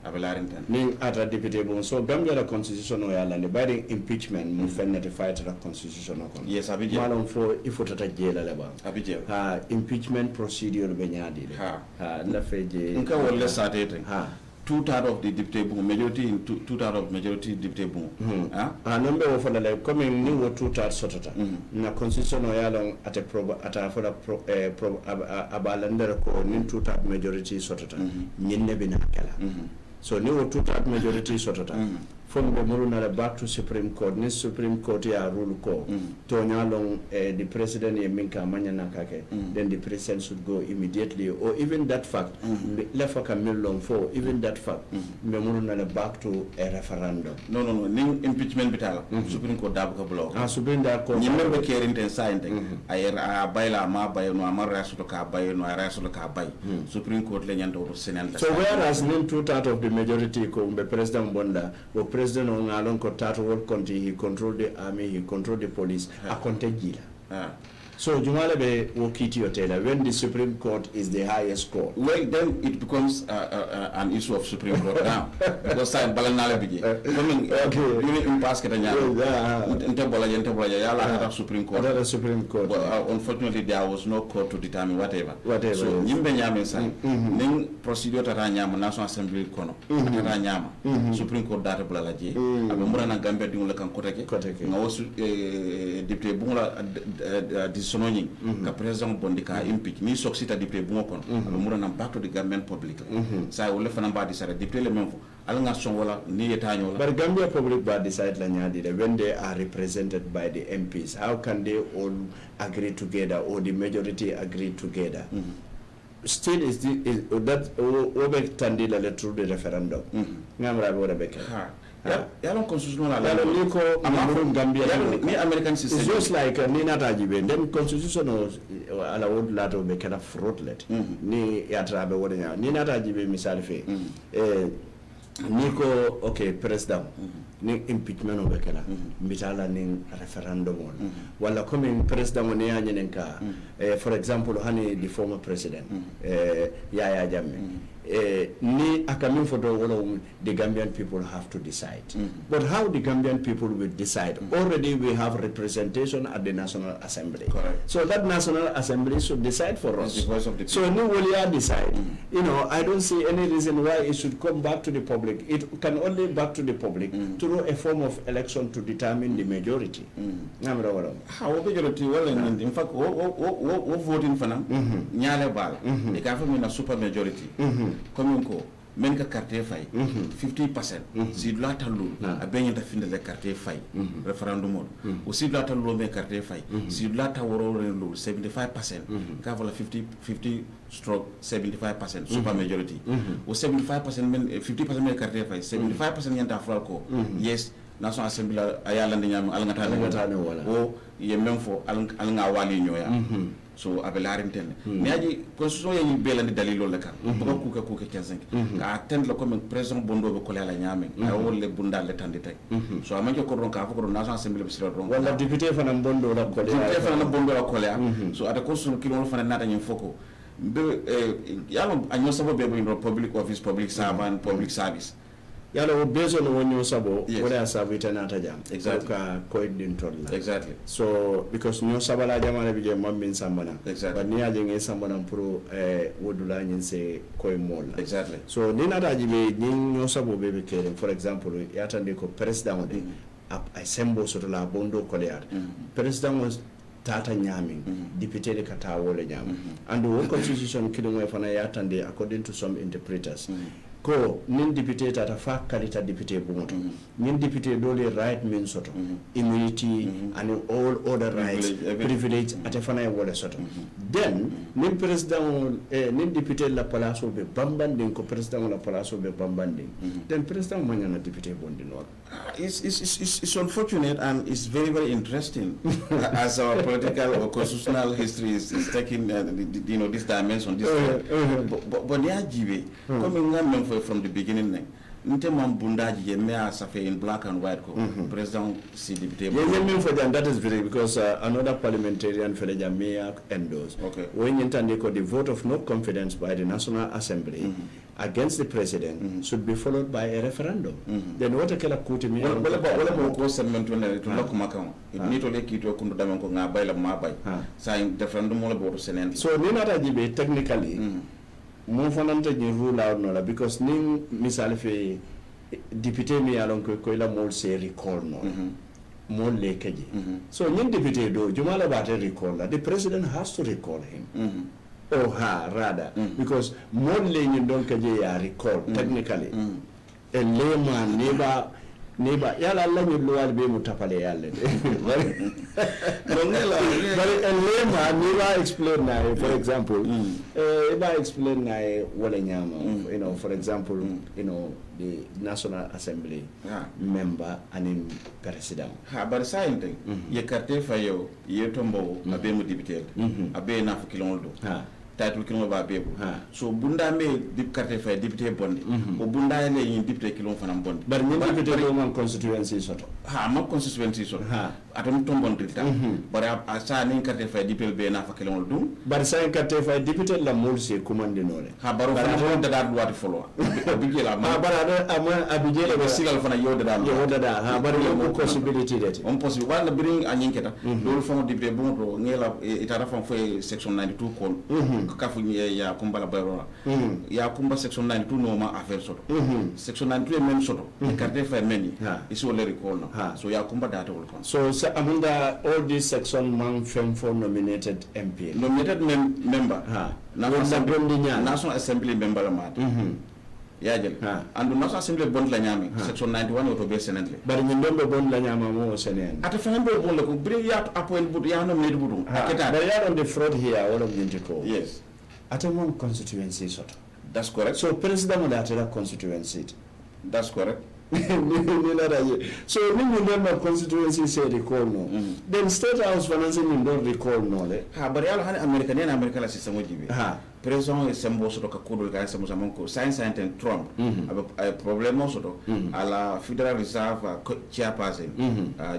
abela rentan ning ata député bu so gambia la constitution o ya lande by the impeachment mu fennete fight la constitution o kon yes abije malon fo il faut tata jela la ba abije impeachment procedure be nyaadi la feje nka wolle satete two-thirds of the député bon majority in two-thirds of majority député bon number of the comme ni wo two-thirds sotota na constitution o yalon ate ata for abalender ko ni two-thirds majority sotota nyenne bina kala so ni wo two-thirds majority sotota from the Murunala back to Supreme Court, ni Supreme Court ya rule ko to nyalong the president ye minka manyana kake then the president should go immediately or even that fact lefa kamil long for even that fact me Murunala back to a referendum no ni impeachment bitala Supreme Court dabu ka block Supreme Court ni membe kerin ten sign ayera bayla ma bayo no amara so ka bayo no ara so ka bay Supreme Court le nyanda do Senate so whereas nin two-thirds of the majority ko be president bonda president on along ko tato work conti he control the army he control the police a conte gila So Jumala be Wokiti Otela, when the Supreme Court is the highest court. Well, then it becomes an issue of Supreme Court now. Because I balanale bigi. During impasse Katanya, Yala Supreme Court. The Supreme Court. But unfortunately, there was no court to determine whatever. So Yimbe Yamin say, Ning procedure Taranyama, National Assembly Kono, Taranyama, Supreme Court data Blalaji, Abumurana Gambia Dunga Koteke, Nawas Deputy Bunga Disononi, President Bondika impeach, me succeed at Deputy Bungokon, Abumurana back to the government publicly. So I will left an body decided Deputy Lemonfo, Alanga Songola, Nietano. But Gambia public body decide Lanyadi when they are represented by the MPs, how can they all agree together or the majority agree together? Still is that over Tandila through the referendum. Namra Bodabeka. Yalon constitutional Gambia American system. It's just like Nina Tajibe, then constitution allowed lato be kind of fraudulent. Ni yatrabe wodenya. Nina Tajibe misalife. Niko okay president ni impeachment of bekela mitala ni referendum wala coming president woni anyenenka for example hani the former president Yaya Jammeh ni akamin photo wala the Gambian people have to decide. But how the Gambian people will decide? Already we have representation at the National Assembly. Correct. So that National Assembly should decide for us. The voice of the people. So no will decide. You know, I don't see any reason why it should come back to the public. It can only back to the public through a form of election to determine the majority. How majority well in fact what voting for now? Nyale bal. The government a super majority. Comme ko men ka carte fay 50% si lata lu a beñe ta finde le carte fay referendum o si lata lu me carte fay si lata woro lu 75% ka vola 50 stroke 75% super majority o 75% men 50% men carte fay 75% yanta fral ko yes National Assembly ayala ndinyam alngata wala o ye même fo alnga wali nyoya so abelarim ten mais aji constitution yi belandi dalilo le kan ko kuka 15 ka attend la comme président bondo be kolala nyame ay wolle bundal le tandi tay so amanke ko ron ka ko National Assembly be sira ron wala député fana bondo la kolala député fana bondo la kolala so ata constitution kilo fana nata nyim foko be yalo anyo sabo be in public office public servant public service yalo based on wonyo sabo wala sabo itanata jam exactly ka ko din tolla exactly so because nyo sabala jamana bije mammin sambana exactly but ni aje ngi sambana pro wodula nyin se koy molla exactly so ni nata jibe ni nyo sabo be kere for example yatande ko president de a sembo soto la bondo kolear president was tata nyaming député de kata wole nyam and the constitution killing fana yatande according to some interpreters ko nin député tata fa kalita député bumoto nin député dole right min soto immunity and all other rights privilege ate fana e wala soto then nin president nin député la place be bambanding ko president la place be bambanding then president manyana député bondi no it's unfortunate and it's very very interesting as our political or constitutional history is taking you know this dimension this but ya jibe comme ngam from the beginning nte mam bundaji ye me asafe in black and white ko president si député for them that is very because another parliamentarian feleja me endorse when intende ko the vote of no confidence by the National Assembly against the president should be followed by a referendum then what akela kuti me wala ko segment wona to lokuma kan ni to le kito kundu damen ko nga bayla ma bay sa referendum wala boto senen so ni nata jibe technically mo fananta ni rule out no la because ning misal fe député mi alon ko la mol se recall no mol le kaji so ning député do jumala ba te recall la the president has to recall him or her rather because mol le ni don kaji ya recall technically a layman neighbor yala Allah ni luwal be mutapale yalle Dongela but a layman never explain na for example explain na wala nyama you know for example you know the National Assembly member and in president but saying ye carte fayo ye tombo abe mu député abe na fukilon do title kilon ba bebu so bunda me dip carte fay député bondi o bunda le yin député kilon fanam bondi bar ñen député do man constituency soto ma constituency soto atom tombon dilta bar a sa ni carte fay député be na fa kilon dum bar sa carte fay député la mol c'est commandé nolé baro fanam da dal wati folo abije la bara ama abije le sigal fana yo da bar yo possibility dete on possible wala biring anyinketa do fon député bon to ngela itara fon fay section 92 kon kafu ya kumba la bayro ya kumba section 92 no ma affaire soto section 92 même soto carte fay meni iso le recall no so ya kumba data wol kon so amunda all this section man fem for nominated MP member National Assembly member la mat yajel andu National Assembly bond la nyami section 91 auto be senenle bari ñi ndombe bond la nyama mo senen ata fenen be bond la ko bri ya appoint bud ya no made budu aketa but ya on the fraud here all of them ko yes ata mon constituency soto that's correct so president mo data constituency that's correct so when you remember constituency say recall no then state house financing you don't recall no le bari yalo hani america la system jibe president sembo soto ka kudo ka sembo samonko science and Trump a problem soto ala Federal Reserve chairperson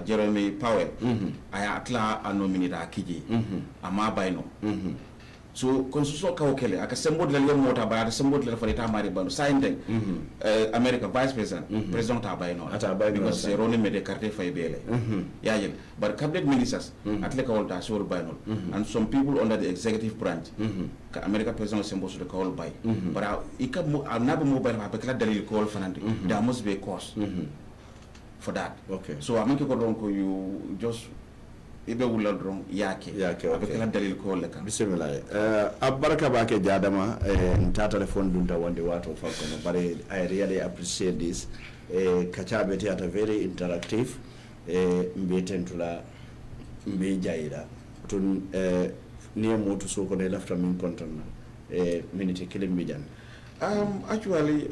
Jeremy Powell aya atla a nominate akiji ama bayno so constitution ka okele aka sembo de la mota ba sembo de la farita mari banu science America vice president president ta bayno because roni me de carte fay bele yayen but cabinet ministers atle ka wolta sur bayno and some people under the executive branch ka America president sembo sur ka wol bay bara ikab anaba mobile ba kala dalil ko wol fanande there must be a cause for that so amanke ko donc you just ibe wula dron yake avec la dalil ko le kan bismillah abaraka bake jadama ta telephone dun ta wande wato fakko no bare I really appreciate this kachabe theater very interactive mbetentula mbe jaira tun ni motu soko de lafta min kontona minute kilim bijan actually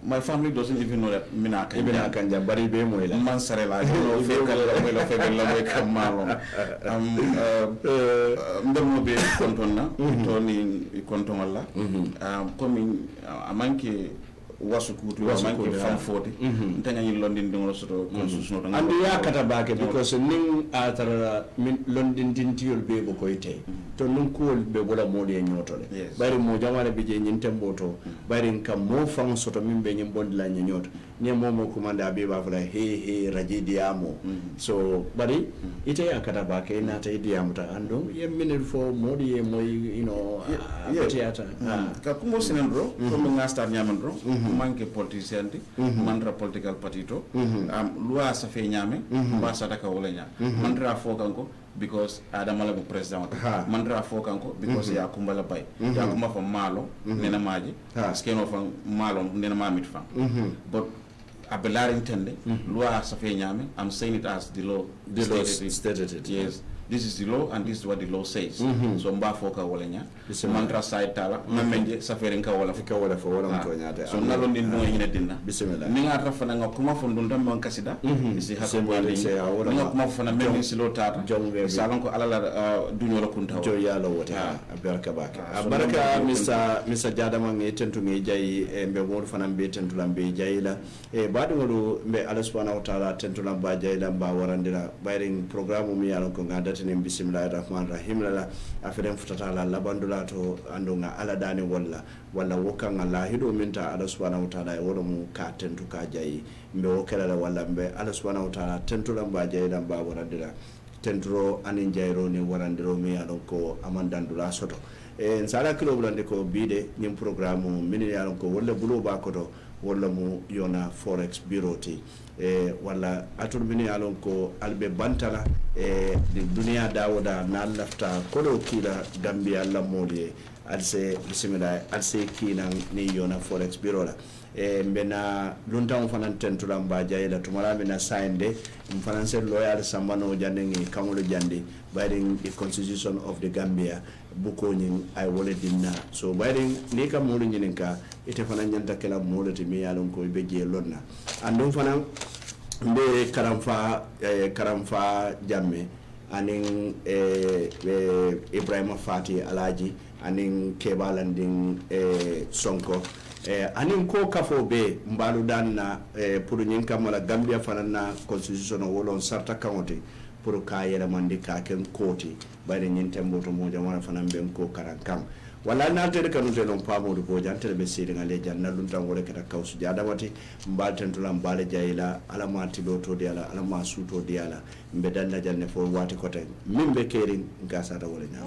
my family doesn't even know that mina kanja bari be moyla man sarela no fekal la moyla fekal la moy kam malo ndemo be kontonna to ni kontonalla comme amanke wasu kutu amanke fam foti ntanya ni london dingo soto constitution to andi yakata bake because ning atara min london dintiol be bo koyte to nun ko be bola modi e nyotole bari mo jamale be je nyin temboto bari kam mo fam soto min be nyim bondi la nyoto ne momo kumanda be ba fala he raji diamo so bari ite yakata bake na ta diamo ta ando yemmine fo modi e moy theater ka kumo sinen bro ko nga star nyaman bro manke politicien di mandra political party to loi sa fe nyame ba sa taka wala nya mandra fo kanko because adamala bu president mandra fo kanko because ya kumbala bay ya kuma fa malo nena maji skeno fa malo nena mamit fa but abelari intende loi sa fe nyame I'm saying it as the law stated it yes this is the law and this is what the law says so mba foka wala nya mantra side tala namenje safere nka wala fika wala fo wala mto nyata so nalo ndi ndo nyine dinna bismillah mi ngata fana nga kuma fo ndunda man kasida isi hakko wali nga kuma fana men si lo tata salon ko alala dunyo la kunta jo yalo wota baraka baka baraka mr jadama ngi tentu ngi jayi mbe wor fana mbe tentu lambe jayila baadu ngolu mbe Allah subhanahu wa ta'ala tentu lamba jayila mba warandira bayring programme mi yalo ko ngada tene bismillahir rahmanir rahim la aferen futata la labandula to andonga ala dani walla wokanga la hido minta Allah subhanahu wa ta'ala wodo mu ka tentu ka jayi mbe wokela la walla mbe Allah subhanahu wa ta'ala tentu lamba jayila mba warandira tentro anin jayro ni warandiro mi yalo ko amandandula soto nsala kilo bulande ko bide nyim programme min yalo ko walla bulo ba ko to walla mu yona forex bureau ti walla atul min yalon ko albe bantala di dunia dawoda na lafta kodo kila gambia la modi alse bismillah alse kina ni yona forex bureau la mbena luntam fanan tentula mba jayla tumala mina sainde mfananse loyal sambano jandengi kamulo jandi bayring the constitution of the Gambia buko nyin ay wole dinna so bayring ni kam mulu nyininka ite fanan nyanta kala mulu te mi yalon ko be je lonna andum fanan mbe karamfa jamme anin Ibrahima Fati Alaji anin Kebalandin Sonko anin ko kafo be mbalu dan na pour nyin kamala Gambia fanana constitution wolon sarta kamote pour ka yela mandi ka ken koti bari nyin tembo to mo jamana fanan ben ko karankam wala na tere kanu te non pamo do jantere be sire ngale janna dun tan wala kata kawsu jadawati mbal tentula mbale jayila ala mati do to diala ala masu to diala mbe dalla janne fo wati koten mimbe kerin ngasa da wala nya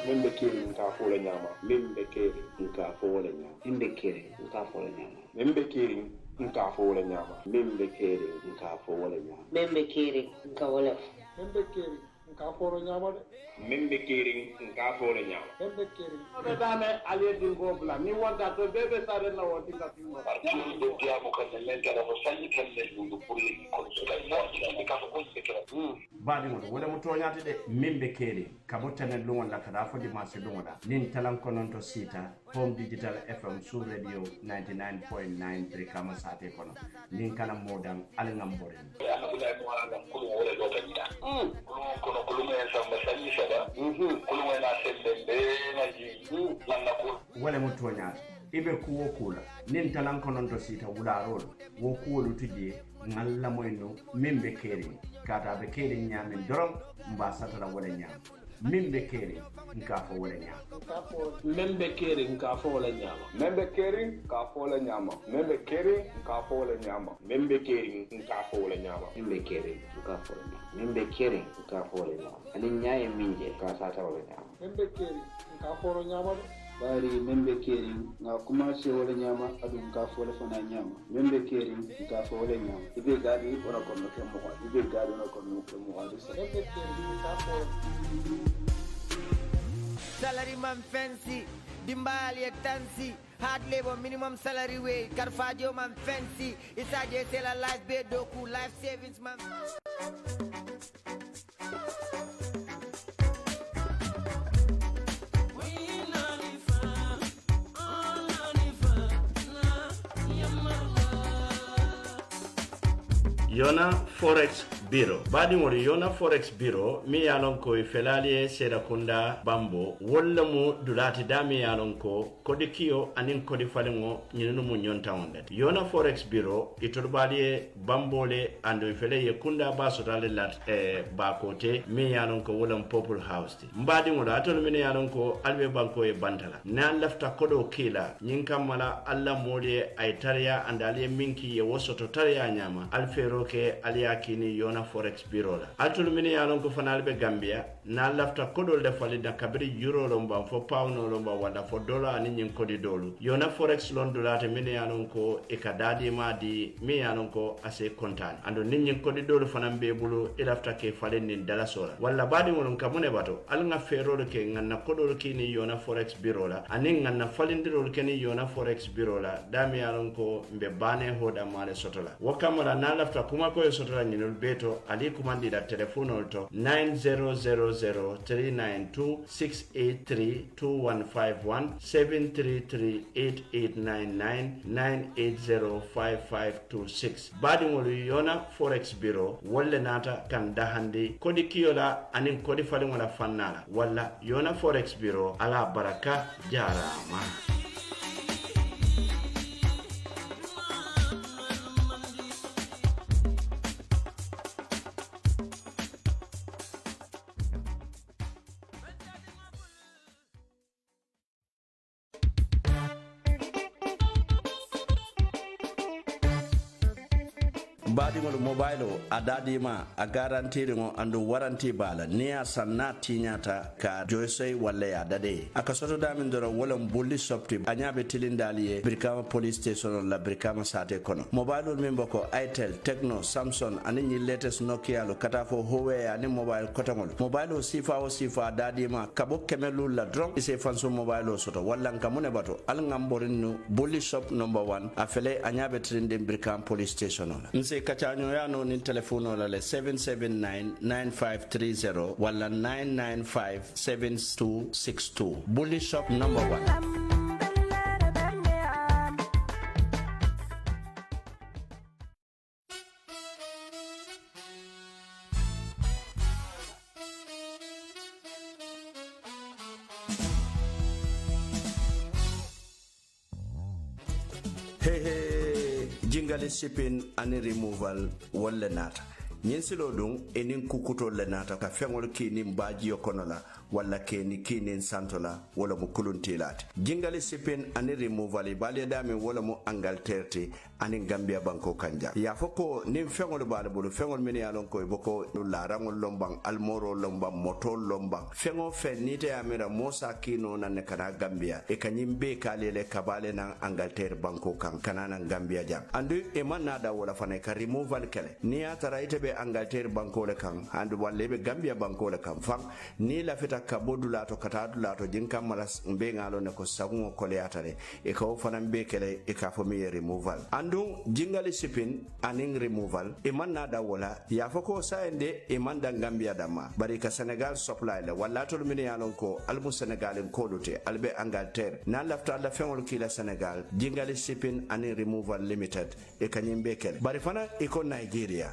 membe kiri nka fola nyama membe kiri nka fola nyama membe kiri nka fola nyama membe kiri nka fola nyama membe kiri nka fola nyama membe kiri nka wala membe kiri nka fola nyama de membe kiri nka fola nyama membe kiri obe dame ali din bobla ni wanda to bebe sare na wodi ka timo do dia mo kan le gara mo sanyi kan le ndu pulli ko so da mo ka ko se kala baadi mo wala mo toñati de mimbe keri kabo tanen lungon la kada fo dimanche lungoda nin talan konon to sita home digital fm sur radio 99.9 brikama sate kono nin kala modam alingam bore alhamdulillah mo ala ko wala do tanya kono ko mo en sama sanyi saba ko mo na selle na ji lan na ko wala mo toñati ibe kuwo kula nin talan konon to sita wularol wo kuwolu tuje ngalla moyno mimbe keri kata be keri nyamin dorom mba satara wala nyam mimbe keri nka fo wala nyam membe kiri nka fola nyama membe kiri nka fola nyama membe kiri nka fola nyama membe kiri nka fola nyama membe kiri nka fola nyama membe kiri nka fola nyama ani nyaye minje ka sata wala nyama membe kiri nka fola nyama bari membe keri nga commencé wala nyama adu nka fola fona nyama membe keri nka fola nyama ibe gadi ora ko no kemo ibe gadi no ko no kemo adu membe kiri nka fola salary man fancy dimbali tansi hard labor minimum salary wage karfajo man fancy isaje sela life be doku life savings man Yona Forex Bureau. Badi mori Yona Forex Bureau mi yalon ko felalie seda kunda bambo wolla mu dulati dami yalon ko kodi kiyo anin kodi falingo nyinu mu nyonta onde. Yona Forex Bureau itorbali bambole ando fele ye kunda basotale lat bakote mi yalon ko wolam Purple House ti. Mbadi mori atol mi yalon ko albe banko e bantala. Na lafta kodo kila nyinkamala alla mole ay tariya andale minki ye wosoto tariya nyama alfero ke aliyakini Yona Forex Bureau la altul mini yalon ko fanal be Gambia na lafta kodol de fali da kabri euro lomba fo pound lomba wala fo dollar ani nyin kodi dolu Yona Forex lon dolate mini yalon ko e kadadi ma di mi yalon ko ase kontan ando nyin kodi dolu fanam be bulu e lafta ke fali nin dala sola wala badi won kamune bato al nga ferol ke nganna kodol kini Yona Forex Bureau la ani nganna falindirol keni Yona Forex Bureau la dami yalon ko mbe bane hoda male sotola wakamala na lafta kuma ko sotola nyinol beto ali kumandi da telephone to 9000392683215173389998055526 badi ngol Yona Forex Bureau wolle nata kan dahandi kodi kiyola anin kodi fali wala fannala walla Yona Forex Bureau ala baraka jarama. baadiŋolu mobile o a daadima a garantiriŋo andu waranti bala niŋ ye sanna tiñata ka joysoy walla ye dade a ka sotodamin doro wolem bulli sopti a ñaa be tilindaali ye Brikama police station la Brikama saate kono mobileolu miŋ bo ko Itel Tecno Samsung aniŋ ñiŋ latest Nokialu kata fo Huawei aniŋ mobile koteŋolu mobile o sifa o sifa a daadima ka bo kemelulu la doroŋ ise fansu mobile o soto walla nka mu ne bato ali ŋan boriŋ nu bulli shop number 1 a fele a ñaa be tilindiŋ Brikama police station o la nse kacañoyano nin telephone la le 779-9530 wala 995-7262 bully shop number 1. Hey, jingali shipping and removal wala nata. Nyen silo dung enin kukuto le nata ka fengol kini mbaji yokonola wala keni kini santola wala mu kuluntilat. Jingali shipping and removal ibali dami wala mu Angleterre ani Gambia banko kanja. Ya foko nim fengol bala bulu fengol mini alon ko iboko larangol lombang almoro lombang moto lombang. Fengol fe nite amira mosa kino na nekana Gambia e kanyimbe kalele kabale na Angleterre banko kan kanana Gambia jang. Andu eman nada wala fane ka removal kele. Ni atara itebe Angleterre banko le kan andu walebe Gambia banko le kan fang ni la fita kabodu lato katadu lato jinka malas mbe ngalo ne ko sagungo kole atare e ka fana mbe kele e ka fomi removal andu jingali shipping aning removal e man nada wala ya fako saende e man da Gambia dama bari ka Senegal supply le wala to mini yalon ko almu Senegal en kodute albe Angleterre na lafta la fengol kila Senegal jingali shipping aning removal limited e kanyimbe kele bari fana e ko Nigeria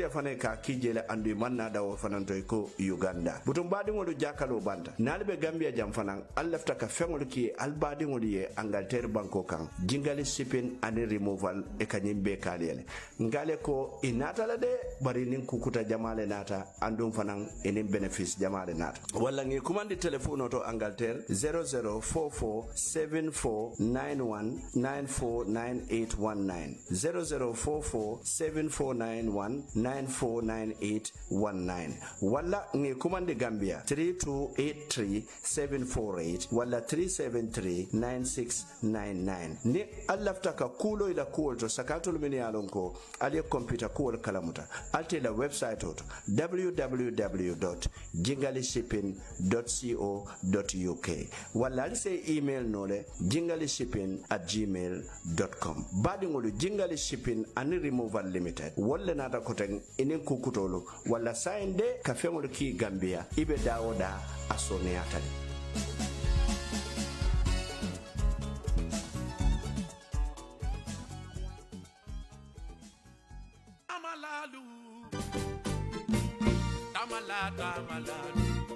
fana ka kijele andu man nada wo fana to ko Uganda butum badi ngolu jakalo banda nalbe Gambia jam fana allafta ka fengol ki albadi ngolu ye Angleterre banko kan jingali shipping and removal e kanyimbe kalele ngale ko inata la de bari nin kukuta jamale nata andum fana enin benefits jamale nata wala ngi commande telephone to Angleterre 00447491949819 00447491949819 wala ngi commande Gambia 3283748 wala 3739699 ni allafta ka kulo ila kuol to sakatul mini alonko ali computer kuol kalamuta alte la website to www.jingalishipping.co.uk wala ali say email nole jingalishipping@gmail.com badi ngolu jingali shipping and removal limited wala nata koten enen kukutolo wala sainde ka fengol ki Gambia ibe dawoda asone atale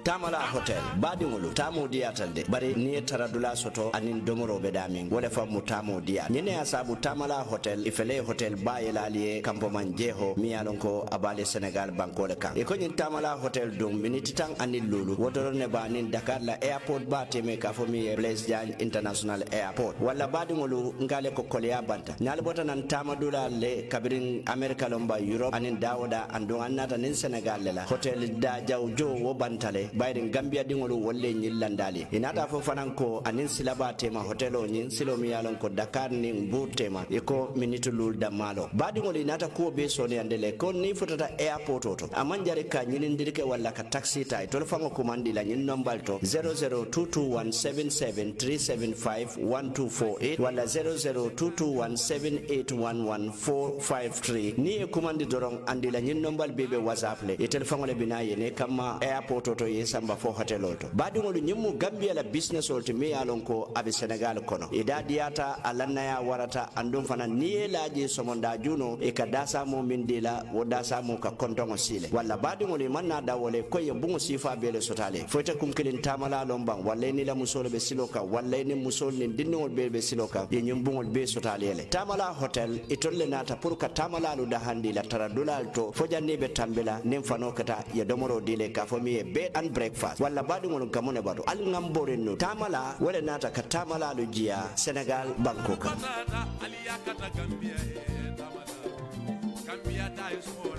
Tamala Hotel badingulu tamo diatalde bari ni taradula soto anin domoro bedamin wala famu tamo dia nyene asabu Tamala Hotel ifele hotel bayelaliye kampo manjeho miyalonko abale Senegal banko le kan e ko nyin Tamala Hotel dum miniti tan anil lulu wodoro ne ba nin Dakar la airport ba teme ka fo mi Blaise Diagne International Airport wala badingulu ngale ko kolya banta nyal bota nan tamadula le kabirin America lomba Europe anin dawoda ando annata nin Senegal la hotel da jawjo wo bantale bayrin Gambia dingolu wolle nyillandali inata fo fanan ko anin silaba tema hotelo nyin silo mi yalon ko Dakar ni Mbour tema iko minitu lul damalo badingolu inata ko be soni andele ko ni futata airport oto amanjare ka nyinindirike walla ka taxi tay to fango komandi la nyin nombal to 0022177375124 walla 00221781143 ni e komandi dorong andila nyin nombal bebe WhatsApp le e telephone le binaye ne kama airport oto yesamba fo hotel oto badingolu nyimmu Gambia la business oto me yalon ko abe Senegal kono e dadiata alanna ya warata andum fana niye laaji somonda juno e ka dasa mo mindila wo dasa mo ka kontongo sile walla badingolu manna dawole ko ye bungo sifa bele sotale foyta kum kelin Tamala lombang walla ni la musolo be siloka walla ni musol ni dinnol be siloka ye nyimbungol be sotale le Tamala Hotel itolle nata pour ka Tamala lu da handi la taradulal to fojanni be tambela nim fano kata ye domoro dile ka fo mi bed and breakfast walla badi ngol kamone bado al ngambore no Tamala wala nata ka Tamala lu jia Senegal Bangkok Gambia diaspora